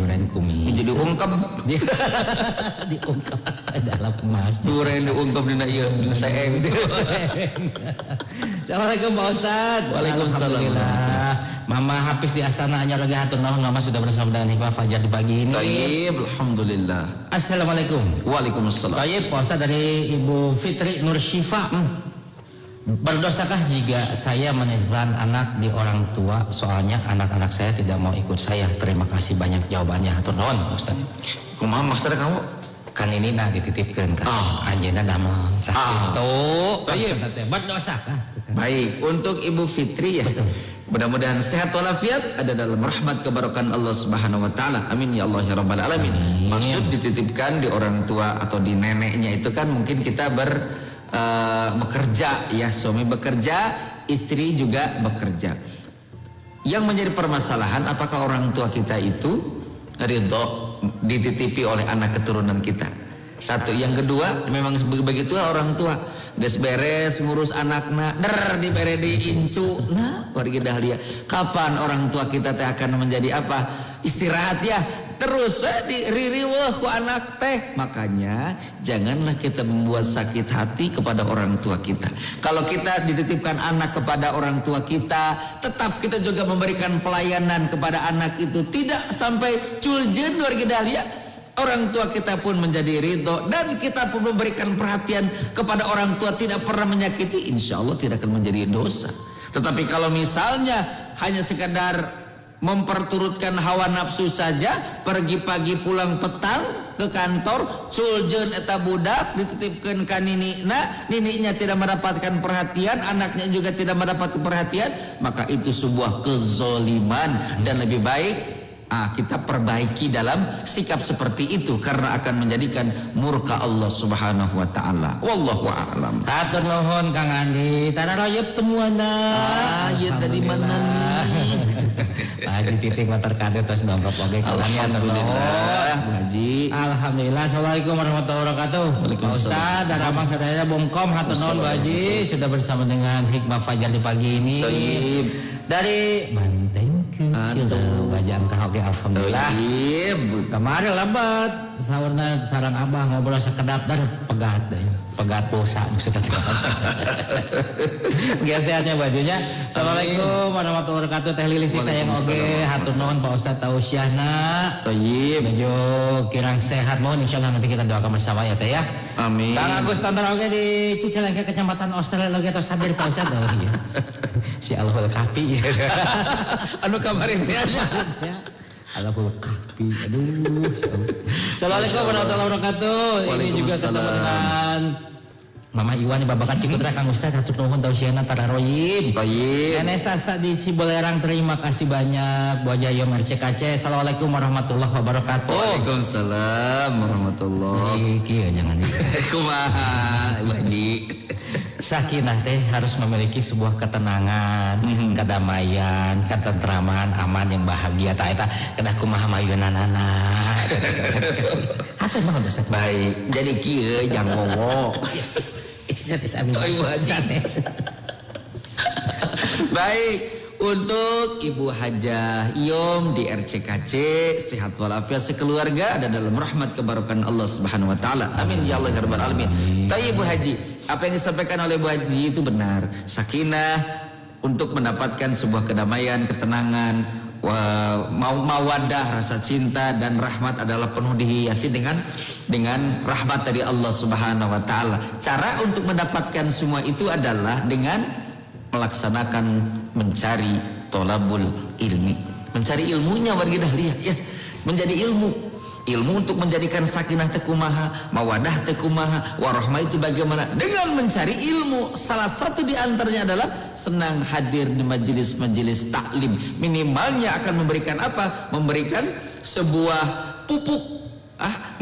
Duren kumis. Jadi ungkap. Diungkap dalam emas. Duren diungkap dina ieu dina saeng. Assalamualaikum Pak Ustad. Waalaikumsalam. Alhamdulillah. Mama Hafiz di Astana Anyar lagi hatur nuhun. Mama sudah bersama dengan Hikmah Fajar di pagi ini. Tayyib, alhamdulillah. Assalamualaikum. Waalaikumsalam. Tayyib, Pak Ustad dari Ibu Fitri Nur Syifa. Berdosakah jika saya menitipkan anak di orang tua, soalnya anak-anak saya tidak mau ikut saya? Terima kasih banyak jawabannya. Hatur nuhun Pak Ustad. Kumaha maksudnya kamu? Kan ini dititipkan kan. Anjeunna namun. Itu. Tayyib. Berdosakah? Baik, untuk Ibu Fitri ya. Mudah-mudahan sehat walafiat, ada dalam rahmat keberkahan Allah Subhanahu wa taala. Amin ya Allah ya rabbal alamin. Maksud dititipkan di orang tua atau di neneknya itu kan mungkin kita bekerja ya, suami bekerja, istri juga bekerja. Yang menjadi permasalahan apakah orang tua kita itu ridho dititipi oleh anak keturunan kita. Satu, yang kedua memang begitu orang tua geus beres ngurus anakna dibere di incu. Nah, wargi dahlia, kapan orang tua kita teh akan menjadi istirahat ya, terus diririweuh ku anak teh. Makanya janganlah kita membuat sakit hati kepada orang tua kita. Kalau kita dititipkan anak kepada orang tua kita, tetap kita juga memberikan pelayanan kepada anak itu, tidak sampai culjeun wargi dahlia. Orang tua kita pun menjadi ridho dan kita pun memberikan perhatian kepada orang tua, tidak pernah menyakiti, insya Allah tidak akan menjadi dosa. Tetapi kalau misalnya hanya sekadar memperturutkan hawa nafsu saja, pergi pagi pulang petang ke kantor, culjeun eta budak dititipkeun ka ninina, nininya tidak mendapatkan perhatian, anaknya juga tidak mendapatkan perhatian, maka itu sebuah kezoliman. Dan lebih baik kita perbaiki dalam sikap seperti itu, karena akan menjadikan murka Allah Subhanahu wa taala. Wallahu a'lam. Hatur nuhun Kang Andi. Tararoyep temuana. Ieu dari mana nih? Pak Haji titik motor kade terus dongkap oge Kang Andi. Alhamdulillah, Bu Haji. Alhamdulillah. Assalamualaikum warahmatullahi wabarakatuh. Pak Ustaz dan abang sadaya Bomkom, hatur nuhun Bu Haji sudah bersama dengan Hikmah Fajar di pagi ini. Tayyib. Dari Banteng kecil bajaan kahoge alhamdulillah. Kemarin lebat saurna sarang abah ngobrol sakedap dar pegat pulsa maksudnya. Gesernya bajunya. Assalamualaikum warahmatullahi wabarakatuh. Teh Lilis disayang oge, hatur nuhun Pak Ustaz tausiahna. Tayyib. Menuju kirang sehat, mohon insyaallah nanti kita doakan bersama ya teh ya. Amin. Kang Agus Tantar oge di Cicalengka Kecamatan Australia oge tos hadir Pak Ustaz. si Alhul Kapi. Anu kamarin teh nya. Ya. Alhul Kapi. Aduh. Assalamualaikum warahmatullahi wabarakatuh. Ini juga ketemu dengan Mama Iwan babakan Cikutra Kang Ustaz hatur nuhun tausiahna tararoyim. Baik. Nenek Sasa di Cibolerang terima kasih banyak. Bu Haji Ayom RCKC. Assalamualaikum warahmatullahi wabarakatuh. Waalaikumsalam warahmatullahi. Kieu jangan Kumaha Ibu Haji. Sakinah teh harus memiliki sebuah ketenangan, kedamaian, ketentraman, aman yang bahagia. Ta eta kedah kumaha mayunanana. Hatur mah besar. Baik. Jadi kieu jangowo. Ibu Haji. Baik, untuk Ibu Hajah Iyom di RCKC sehat walafiat sekeluarga dan dalam rahmat kebarokan Allah Subhanahu wa taala. Amin ya Allah ya rabbal alamin. Tapi Ibu Haji, apa yang disampaikan oleh Ibu Haji itu benar. Sakinah untuk mendapatkan sebuah kedamaian, ketenangan, mawadah, rasa cinta dan rahmat adalah penuh dihiasi dengan rahmat dari Allah Subhanahu wa taala. Cara untuk mendapatkan semua itu adalah dengan melaksanakan mencari tolabul ilmi, mencari ilmunya wargi dahliah ya, menjadi ilmu untuk menjadikan sakinah tekumaha, mawadah tekumaha, warahmah itu bagaimana dengan mencari ilmu. Salah satu di antaranya adalah senang hadir di majelis-majelis taklim. Minimalnya akan memberikan apa? Memberikan sebuah pupuk,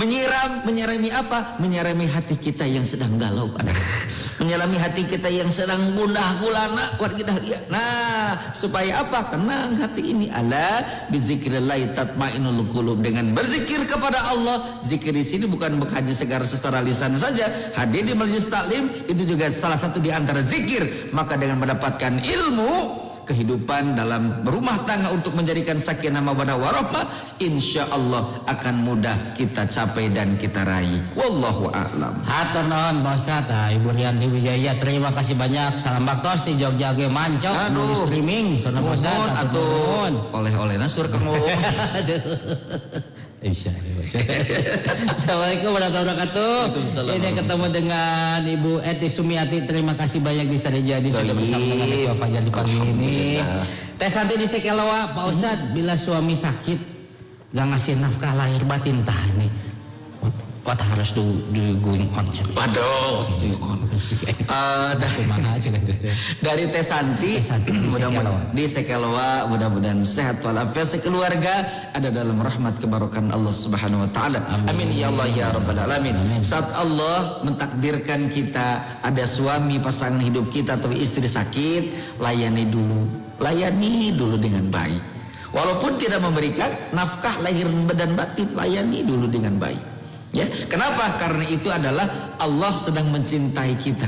menyirami apa? Menyirami hati kita yang sedang galau, menyelami hati kita yang sedang gundah gulana wargi dahliah. Nah, supaya apa? Tenang hati ini. Ala bizikrillah tatmainul qulub. Dengan berzikir kepada Allah. Zikir di sini bukan hanya segar secara lisan saja. Hadir di majelis taklim itu juga salah satu di antara zikir. Maka dengan mendapatkan ilmu, kehidupan dalam berumah tangga untuk menjadikan sakinah mawaddah warahmah, insyaallah akan mudah kita capai dan kita raih. Wallahu a'lam. Hatur nuhun Pak Ustaz. Ibu Rianti Wijaya terima kasih banyak. Salam baktos di Jogja ge mancok di streaming. Sono Pak Ustaz atuh oleh-olehna sur kamu. Assalamualaikum warahmatullahi wabarakatuh. Ini ketemu dengan Ibu Eti Sumiati. Terima kasih banyak bisa jadi sudah bersama dengan Ketua Fajar di pagi ini. Teh Santi di Sekelowa, Pak Ustadz, bila suami sakit gak ngasih nafkah lahir batin tah ini, what harus going on? Waduh, dari Teh Santi mudah-mudahan di Sekelowa, mudah-mudahan sehat walafiat sekeluarga, ada dalam rahmat kebarokan Allah Subhanahu wa taala. Amin ya Allah ya rabbal alamin. Saat Allah mentakdirkan kita ada suami pasangan hidup kita atau istri sakit, layani dulu dengan baik. Walaupun tidak memberikan nafkah lahir dan batin, layani dulu dengan baik. Ya, kenapa? Karena itu adalah Allah sedang mencintai kita.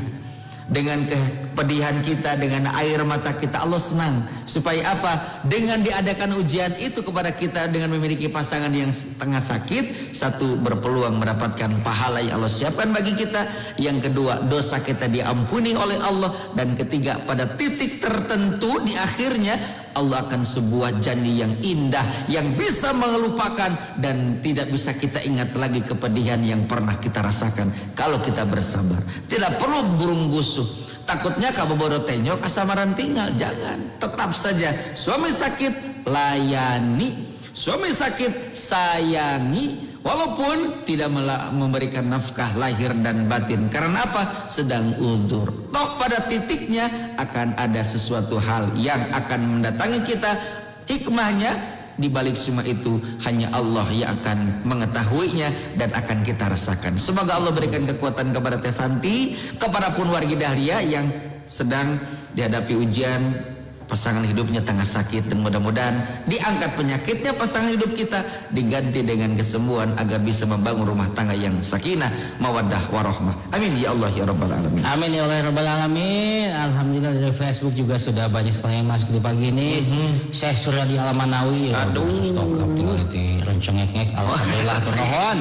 Dengan kepedihan kita, dengan air mata kita, Allah senang. Supaya apa? Dengan diadakan ujian itu kepada kita dengan memiliki pasangan yang tengah sakit, satu, berpeluang mendapatkan pahala yang Allah siapkan bagi kita. Yang kedua, dosa kita diampuni oleh Allah. Dan ketiga, pada titik tertentu di akhirnya Allah akan sebuah janji yang indah yang bisa melupakan dan tidak bisa kita ingat lagi kepedihan yang pernah kita rasakan kalau kita bersabar. Tidak perlu burung gusuh. Takutnya kaboboro tenyok asamaran tinggal. Jangan. Tetap saja suami sakit layani, suami sakit sayangi, walaupun tidak memberikan nafkah lahir dan batin. Karena apa? Sedang uzur. Toh pada titiknya akan ada sesuatu hal yang akan mendatangi kita. Hikmahnya di balik semua itu hanya Allah yang akan mengetahuinya dan akan kita rasakan. Semoga Allah berikan kekuatan kepada Teh Santi, kepada pun wargi dahlia yang sedang dihadapi ujian, pasangan hidupnya tengah sakit, dan mudah-mudahan diangkat penyakitnya pasangan hidup kita, diganti dengan kesembuhan agar bisa membangun rumah tangga yang sakinah, mawaddah, warahmah. Amin ya Allah ya rabbal alamin. Amin ya Allah ya rabbal alamin. Alhamdulillah dari Facebook juga sudah banyak sekali yang masuk di pagi ini. Syekh Suryadi Al-Manawi. Aduh. Stokap tinggal renceng-ngek. Alhamdulillah turun.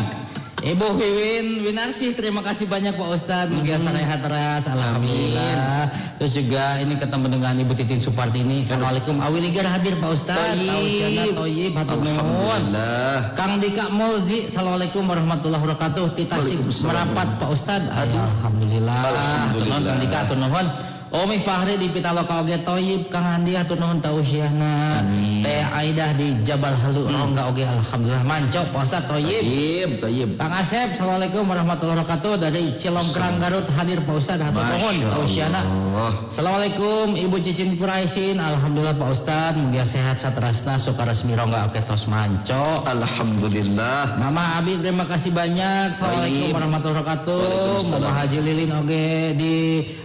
Ibu Wiwin Winarsi, terima kasih banyak Pak Ustadz. Mugia sarehat teras, alhamdulillah. Terus juga ini ketemu dengan Ibu Titin Supartini. Assalamualaikum. Awiligar hadir Pak Ustadz. Tausiana Toyib, hatur nuhun. Kang Dika Mulzi, assalamualaikum warahmatullahi wabarakatuh. Titasik merapat Pak Ustadz. Alhamdulillah. Hatur nuhun Kang Dika, hatur nuhun. Umi Fahri di Pitaloka oge toyib, Kang Andi hatur nuhun tausiahna. Amin. Teh Aidah di Jabal Halu Rongga oge alhamdulillah mancok Pak Ustad toyib. Toyib. Kang Asep, assalamualaikum warahmatullahi wabarakatuh dari Cilongkrang Garut hadir Pak Ustad hatur nuhun tausiahna. Assalamualaikum Ibu Cicin Puraisin, alhamdulillah Pak Ustad mugia sehat satrasna sukaresmi Rongga oge tos mancok. Alhamdulillah. Mama Abi terima kasih banyak. Assalamualaikum warahmatullahi wabarakatuh. Mama Haji Lilin oge di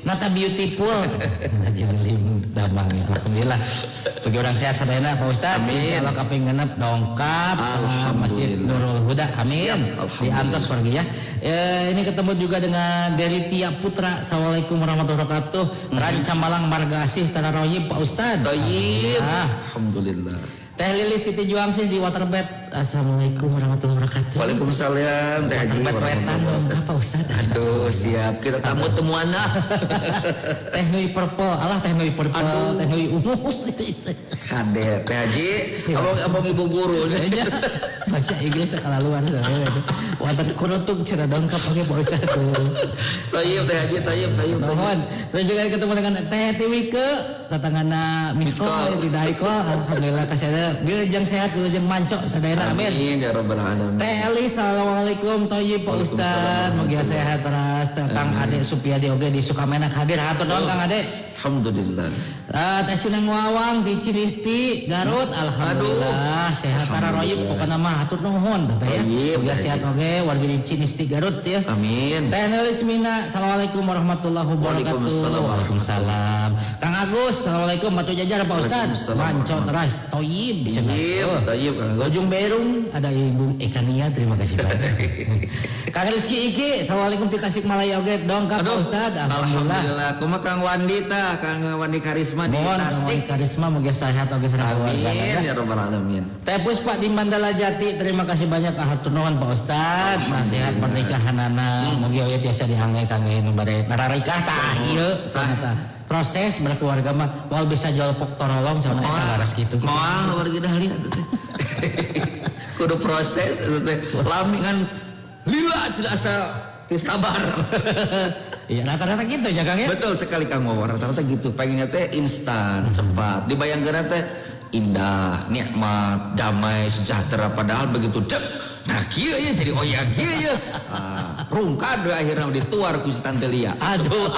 Nata Beautiful. Haji Lilin damang alhamdulillah. Bagi orang sehat sadayana Pak Ustad. Insyaallah kaping genep dongkap Masjid Nurul Huda. Amin. Diantos pergi ya. Ini ketemu juga dengan Deri Tia Putra. Assalamualaikum warahmatullahi wabarakatuh. Rancamalang Marga Asih Tararoyib Pak Ustad. Toyib. Alhamdulillah. Teh Lili Siti Juangsi di Waterbed. Assalamualaikum warahmatullahi wabarakatuh. Waalaikumsalam Teh Haji. Waterbed dong apa Ustad? Aduh siap kita tamu temuana. Teh Nui Purple, alah Teh Nui Purple, Teh Nui ungu. Hadir Teh Haji, abang ibu guru. Bahasa Inggris terkelaluan. Water kurutuk cerita dongkap pakai Pak Ustad. Tayyib Teh Haji, tayyib. Mohon. Terus juga ketemu dengan Teh Tiwike, tatangana miskol di Daiko. Alhamdulillah kasih wilujeng sehat, wilujeng mancok sadayana amin. Amin ya rabbal alamin. Teh Eli, assalamualaikum Toyib Pak Ustad. Moga sehat teras. Kang Ade Supiadi oge di Sukamenak hadir hatur nuhun Kang Ade. Alhamdulillah. Teh Cuneng Wawang di Cinisti Garut alhamdulillah sehat tararoyib pokokna mah hatur nuhun teh ya. Moga sehat oge warga di Cinisti Garut ya. Amin. Teh Nelismina, assalamualaikum warahmatullahi wabarakatuh. Waalaikumsalam. Kang Agus, assalamualaikum batu jajar Pak Ustad. Mancok teras Toyib. Toyib. Ujung Berung ada Ibu Ekania, terima kasih banyak. Kang Rizky Iki, assalamualaikum di Tasikmalaya oge dongkap Pak Ustad. Alhamdulillah. Kumaha Kang Wandita, Kang Wandi Karisma di Tasik. Karisma moga sehat oge sareng keluarga. Amin ya rabbal alamin. Teh Puspa di Mandala Jati, terima kasih banyak hatur nuhun Pak Ustad. Nasihat pernikahanana moga oge tiasa diangge-angge bade nararikah tah ieu sanata. Proses berkeluarga mah moal bisa jual pok torolong sama eta laras kitu. Moal warga dahlia teh. Kudu proses teh. Lami kan lila tidak asal sabar. Iya rata-rata gitu ya Kang ya. Betul sekali Kang Wawan, rata-rata gitu. Pengennya teh instan, cepat. Dibayangkan teh indah, nikmat, damai, sejahtera. Padahal begitu dek. Nah kieu ya jadi oya kieu ya. Rungkad akhirnya dituar ku si Tante Lia. Aduh.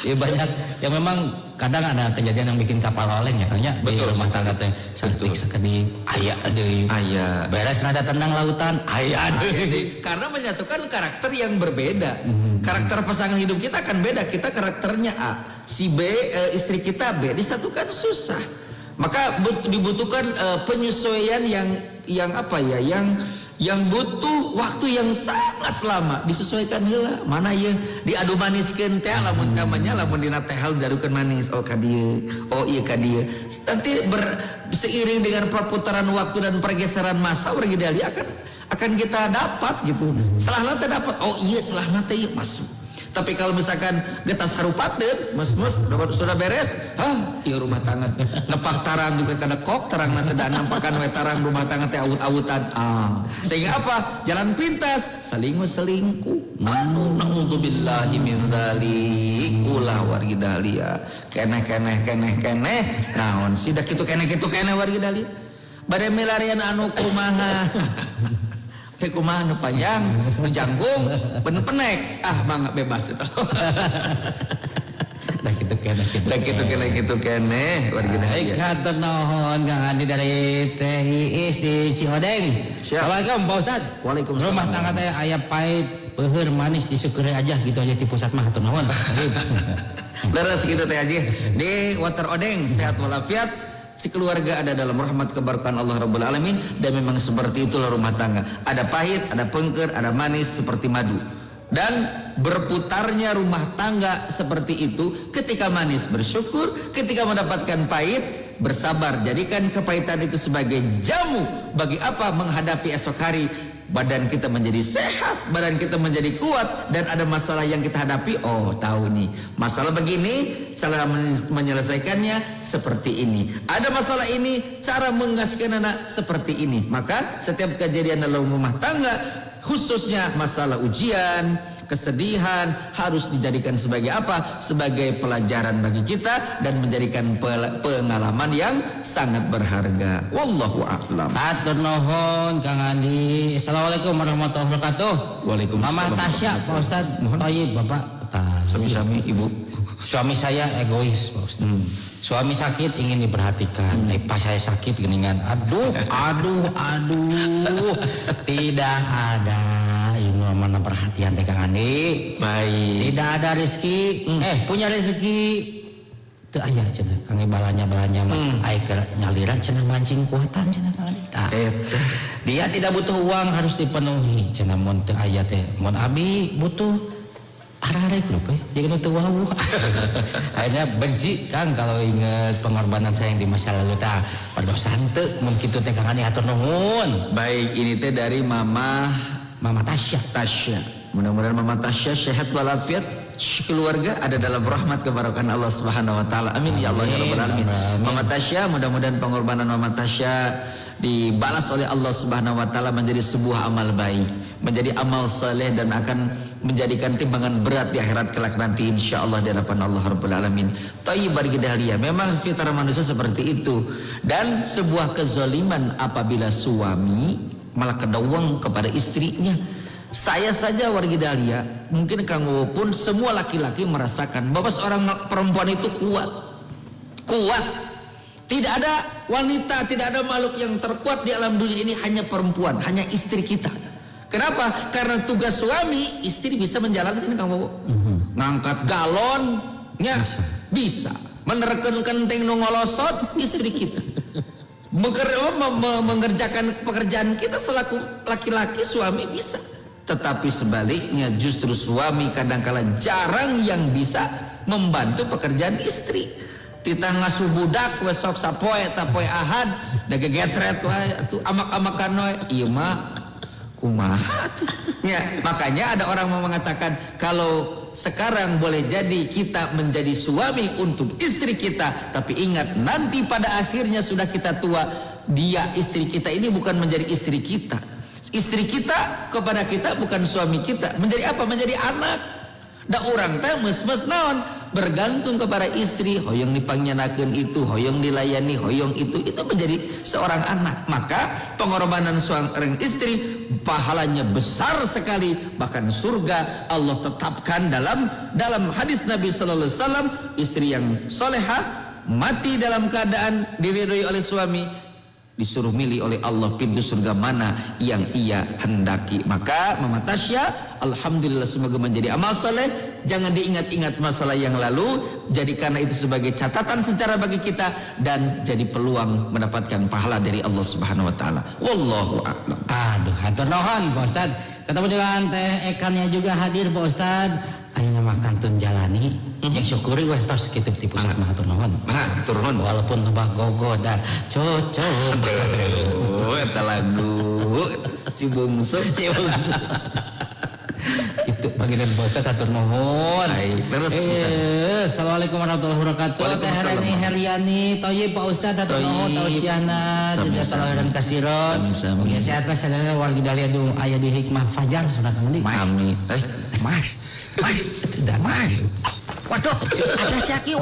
Ya banyak yang memang kadang ada kejadian yang bikin kapal oleng ya Kang ya. Di rumah tangga teh cantik sekedip aya deui. Aya. Beres nada tenang lautan aya deui. Karena menyatukan karakter yang berbeda. Karakter pasangan hidup kita akan beda. Kita karakternya A, si B, istri kita B, disatukan susah. Maka dibutuhkan penyesuaian yang apa ya, yang butuh waktu yang sangat lama disesuaikan heula. Mana ya diadu maniskeun teh lamun kamanya lamun dina teh hal diadukeun manis oh ka dieu oh ieu ka dieu. Nanti seiring dengan perputaran waktu dan pergeseran masa wargi dali akan kita dapat gitu. Celahna teh dapat oh iya celahna teh masuk. Tapi kalau misalkan getas harupateun, mus sudah beres, ieu rumah tangga nepak tarang juga kada kok tarang nanti da nampakan we tarang rumah tangga teh awut-awutan. Sehingga apa? Jalan pintas, selingkuh. Naudzubillahi min dzalik. Ulah wargi dahlia. Keneh. Naon sih da kitu keneh wargi dahlia. Bade milarian anu kumaha. Kumaha nu panjang, nu janggung, bener penek. Mangga bebas eta. Dan gitu kene warga dahlia. Hatur nuhun Kang Andi dari TIIS di Cihodeng. Assalamualaikum Pak Ustad. Waalaikumsalam. Rumah tangga teh aya pahit, peuheur manis disyukuri aja gitu aja di pusat mah hatur nuhun. Leres gitu teh Haji. Di Water Odeng sehat walafiat. Si keluarga ada dalam rahmat keberkahan Allah Rabbul Alamin. Dan memang seperti itulah rumah tangga. Ada pahit, ada pengker, ada manis seperti madu. Dan berputarnya rumah tangga seperti itu. Ketika manis bersyukur, ketika mendapatkan pahit bersabar. Jadikan kepahitan itu sebagai jamu. Bagi apa? Menghadapi esok hari. Badan kita menjadi sehat, badan kita menjadi kuat, dan ada masalah yang kita hadapi. Oh tahu nih, masalah begini, cara menyelesaikannya seperti ini. Ada masalah ini, cara mengasihkan anak seperti ini. Maka setiap kejadian dalam rumah tangga, khususnya masalah ujian, kesedihan harus dijadikan sebagai apa? Sebagai pelajaran bagi kita dan menjadikan pengalaman yang sangat berharga. Wallahu a'lam. Atur nuhun Kang Andi. Assalamualaikum warahmatullahi wabarakatuh. Waalaikumsalam. Mama Tasya, Pak Ustad. Thayyib, Bapak. Sami-sami Ibu. Suami saya egois, Pak Ustad. Suami sakit ingin diperhatikan. Pas saya sakit geningan. Aduh. Tidak ada ilmu mana perhatian teh Kang Andi. Baik. Tidak ada rezeki. Punya rezeki. Teu aya cenah Kang balanya mah. Ai keur nyalira cenah mancing kuatan cenah Kang Andi. Dia tidak butuh uang harus dipenuhi cenah mun teu aya teh. Mun abi butuh arek lupa jangan itu wow. Akhirnya benci Kang kalau ingat pengorbanan saya yang di masa lalu ta pada sante mun kitu teh Kang Ani hatur nuhun. Baik, ini teh dari Mama Tasya. Mudah-mudahan Mama Tasya sehat walafiat, keluarga ada dalam rahmat kebarokan Allah Subhanahu wa taala. Amin ya Allah ya rabbal alamin. Mama Tasya, mudah-mudahan pengorbanan Mama Tasya dibalas oleh Allah Subhanahu wa taala menjadi sebuah amal baik, menjadi amal saleh dan akan menjadikan timbangan berat di akhirat kelak nanti insyaallah di hadapan Allah Rabbul Alamin. Thayyib Dahlia, memang fitrah manusia seperti itu, dan sebuah kezaliman apabila suami malah kedawang kepada istrinya. Saya saja wargi Dahlia, mungkin Kang Wo pun semua laki-laki merasakan bahwa seorang perempuan itu kuat. Tidak ada wanita, tidak ada makhluk yang terkuat di alam dunia ini, hanya perempuan, hanya istri kita. Kenapa? Karena tugas suami, istri bisa menjalankan ini Kang Bobo. Ngangkat galonnya bisa. Menerken kenteng nu ngolosot, istri kita. Mengerjakan pekerjaan kita selaku laki-laki, suami bisa. Tetapi sebaliknya justru suami kadang-kala jarang yang bisa membantu pekerjaan istri. Titah ngasuh budak besok sapoe tapoe ahad da gegetret wae atuh amak-amakan wae ieu mah kumaha ya. Makanya ada orang mau mengatakan kalau sekarang boleh jadi kita menjadi suami untuk istri kita, tapi ingat nanti pada akhirnya sudah kita tua, dia istri kita ini bukan menjadi istri kita. Istri kita kepada kita bukan suami kita. Menjadi apa? Menjadi anak. Da urang teh mes-mes naon bergantung kepada istri, hoyong dipanggienakeun itu, hoyong dilayani, hoyong itu menjadi seorang anak. Maka pengorbanan seorang istri pahalanya besar sekali, bahkan surga Allah tetapkan dalam hadis Nabi sallallahu alaihi wasallam, istri yang solehah mati dalam keadaan diridhoi oleh suami, disuruh milih oleh Allah pintu surga mana yang ia hendaki. Maka Mama Tasya, alhamdulillah semoga menjadi amal saleh. Jangan diingat-ingat masalah yang lalu, jadikan itu sebagai catatan sejarah bagi kita dan jadi peluang mendapatkan pahala dari Allah Subhanahu wa taala. Wallahu a'lam. Aduh, hatur nuhun Pak Ustad. Ketemu dengan Teh Ekannya juga hadir Pak Ustad. Ayeuna makan tun jalani, jeung syukuri weh tos kitu ti pusat mah hatur nuhun. Hatur nuhun. Walaupun lebah gogoda, cocok. Oh, eta lagu si bungsu. Gitu bagian Ustaz hatur nuhun. Terus Assalamualaikum warahmatullahi wabarakatuh. Teh Heriani Thayyib Pak Ustaz hatur nuhun tausiahna jazakallahu kasiron. Mugi sehat lah sadaya wargi Dahlia du aya di hikmah fajar saudara Kang Andi. Amin. Mas. Waduh, ada siaki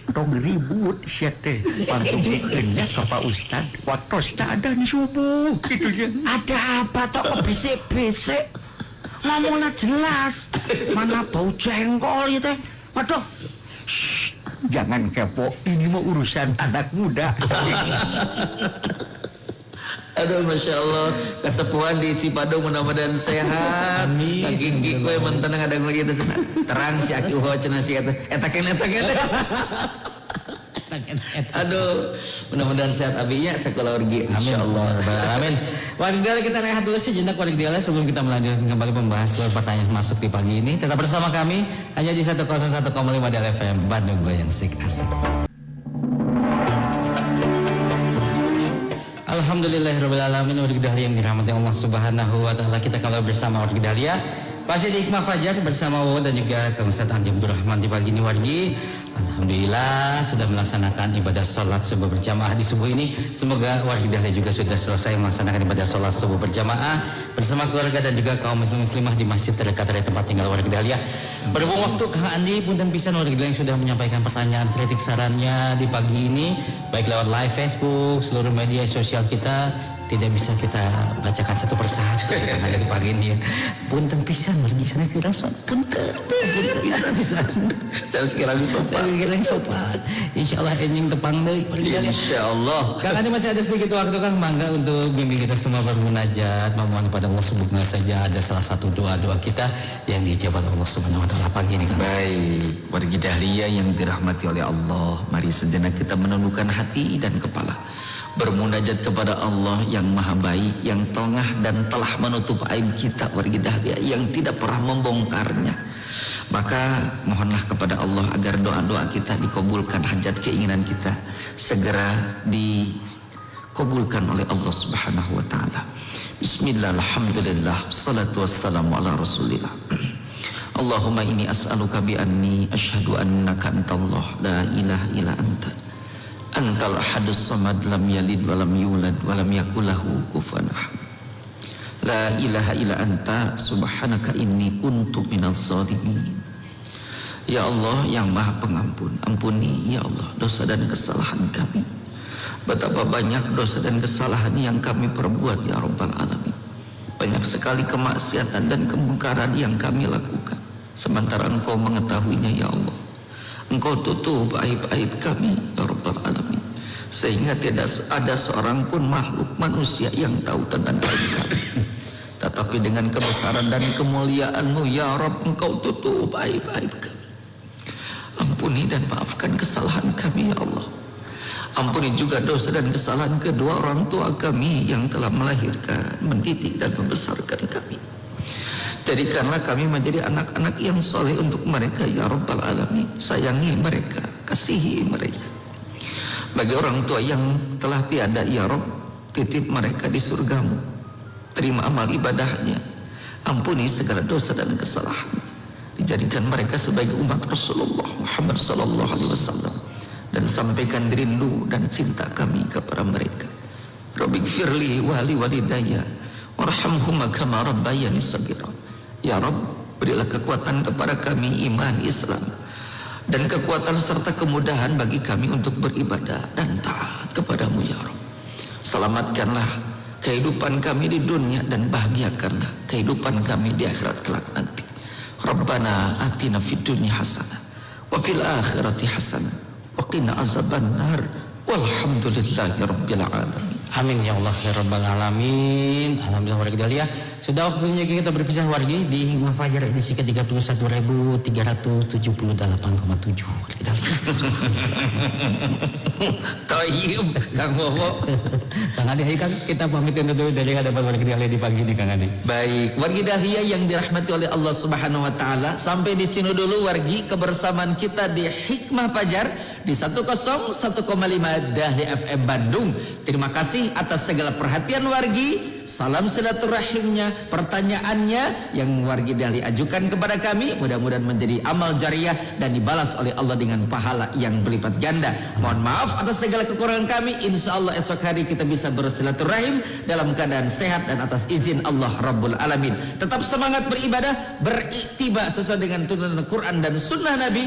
tong ribut sia teh pantungkeunnya ka Pak Ustad watos teh ada di subuh gitu ya. Ada apa toh bisik-bisik ngomongnya jelas, mana bau jengkol ya teh. Waduh, jangan kepo, ini mah urusan anak muda. Aduh, Masya Allah, kesepuhan di Cipadung mudah-mudahan sehat. Gigi kue mentenang ada lagi itu terang si aki uho cina si eta kene. Aduh, mudah-mudahan sehat abinya sekolah orgi. Insya Allah. Amin. Warga kita rehat dulu sejenak warga sebelum kita melanjutkan kembali membahas seluruh pertanyaan masuk di pagi ini. Tetap bersama kami hanya di 101,5 Del FM Bandung Goyang Sik Asik. Alhamdulillahirabbil alamin wargi Dahlia yang dirahmati Allah Subhanahu wa taala. Kita kembali bersama wargi Dahlia. Pasti di Hikmah Fajar bersama Wo dan juga Kang Ustaz Andi Abdurrahman di pagi ini wargi. Alhamdulillah sudah melaksanakan ibadah sholat subuh berjamaah di subuh ini. Semoga warga Dahlia juga sudah selesai melaksanakan ibadah sholat subuh berjamaah bersama keluarga dan juga kaum muslimah di masjid terdekat dari tempat tinggal warga Dahlia. Berhubung waktu, Kang Andi punten pisan warga Dahlia yang sudah menyampaikan pertanyaan, kritik, sarannya di pagi ini, baik lewat live Facebook, seluruh media sosial kita. Tidak bisa kita bacakan satu persatu karena dari pagi ini ya. Punten pisan wargi sana kira punten pisan. Saya sekiranya sopan. Insyaallah enjing tepang deui. Insyaallah. Kang Andi masih ada sedikit waktu Kang, mangga untuk bimbing kita semua bermunajat, memohon kepada Allah Subhanahu saja ada salah satu doa-doa kita yang dijawab Allah Subhanahu wa taala pagi ini Kang. Baik, wargi Dahlia yang dirahmati oleh Allah, mari sejenak kita menundukkan hati dan kepala. Bermunajat kepada Allah yang maha baik, yang tengah dan telah menutup aib kita wargi Dahlia, yang tidak pernah membongkarnya. Maka mohonlah kepada Allah agar doa-doa kita dikabulkan, hajat keinginan kita segera dikabulkan oleh Allah Subhanahu wa taala. Bismillah, alhamdulillah, salatu wassalamu ala rasulillah. Allahumma inni as'aluka bi anni asyhadu annaka antallah la ilaha illa anta antal ahadus samad lam yalid walam yulad walam yakulahu kufuwan ahad. La ilaha illa anta subhanaka inni kuntu minaz zalimin. Ya Allah yang maha pengampun, ampuni ya Allah dosa dan kesalahan kami. Betapa banyak dosa dan kesalahan yang kami perbuat ya Rabbal Alamin. Banyak sekali kemaksiatan dan kemungkaran yang kami lakukan, sementara Engkau mengetahuinya ya Allah. Engkau tutup aib-aib kami ya Rabbal Alamin, sehingga tidak ada seorang pun makhluk manusia yang tahu tentang aib kami. Tetapi dengan kebesaran dan kemuliaan-Mu ya Rabb, Engkau tutup aib-aib kami. Ampuni dan maafkan kesalahan kami ya Allah. Ampuni juga dosa dan kesalahan kedua orang tua kami yang telah melahirkan, mendidik dan membesarkan kami. Jadikanlah kami menjadi anak-anak yang soleh untuk mereka ya Rabbal Alamin. Sayangi mereka, kasihi mereka. Bagi orang tua yang telah tiada ya Rabb, titip mereka di surgamu. Terima amal ibadahnya, ampuni segala dosa dan kesalahan. Dijadikan mereka sebagai umat Rasulullah Muhammad sallallahu alaihi wasallam, dan sampaikan rindu dan cinta kami kepada mereka. Rabbighfirli wa li walidayya warhamhuma kama rabbayani shaghira. Ya Rabb, berilah kekuatan kepada kami iman Islam dan kekuatan serta kemudahan bagi kami untuk beribadah dan taat kepadamu ya Rabb. Selamatkanlah kehidupan kami di dunia dan bahagiakanlah kehidupan kami di akhirat kelak nanti. Rabbana atina fid dunya hasanah wa fil akhirati hasanah wa qina azabannar walhamdulillahi rabbil alamin. Amin ya Allah ya Rabbal Alamin. Alhamdulillah warga Dahlia. Sudah waktunya kita berpisah wargi di Hikmah Fajar edisi ke-31.378,7. Tayyib Kang Bobo. Kang Adi, kan kita pamitin dulu dari hadapan warga Dahlia di pagi ini Kang Adi. Baik, wargi Dahlia yang dirahmati oleh Allah Subhanahu wa taala, sampai di sini dulu wargi kebersamaan kita di Hikmah Fajar di 101,5 Dahlia FM Bandung. Terima kasih atas segala perhatian wargi. Salam silaturahimnya, pertanyaannya yang wargi Dahlia ajukan kepada kami, mudah-mudahan menjadi amal jariah dan dibalas oleh Allah dengan pahala yang berlipat ganda. Mohon maaf atas segala kekurangan kami. Insya Allah esok hari kita bisa bersilaturahim dalam keadaan sehat dan atas izin Allah Rabbul Alamin. Tetap semangat beribadah, beriktiba sesuai dengan tuntunan Al-Quran dan Sunnah Nabi.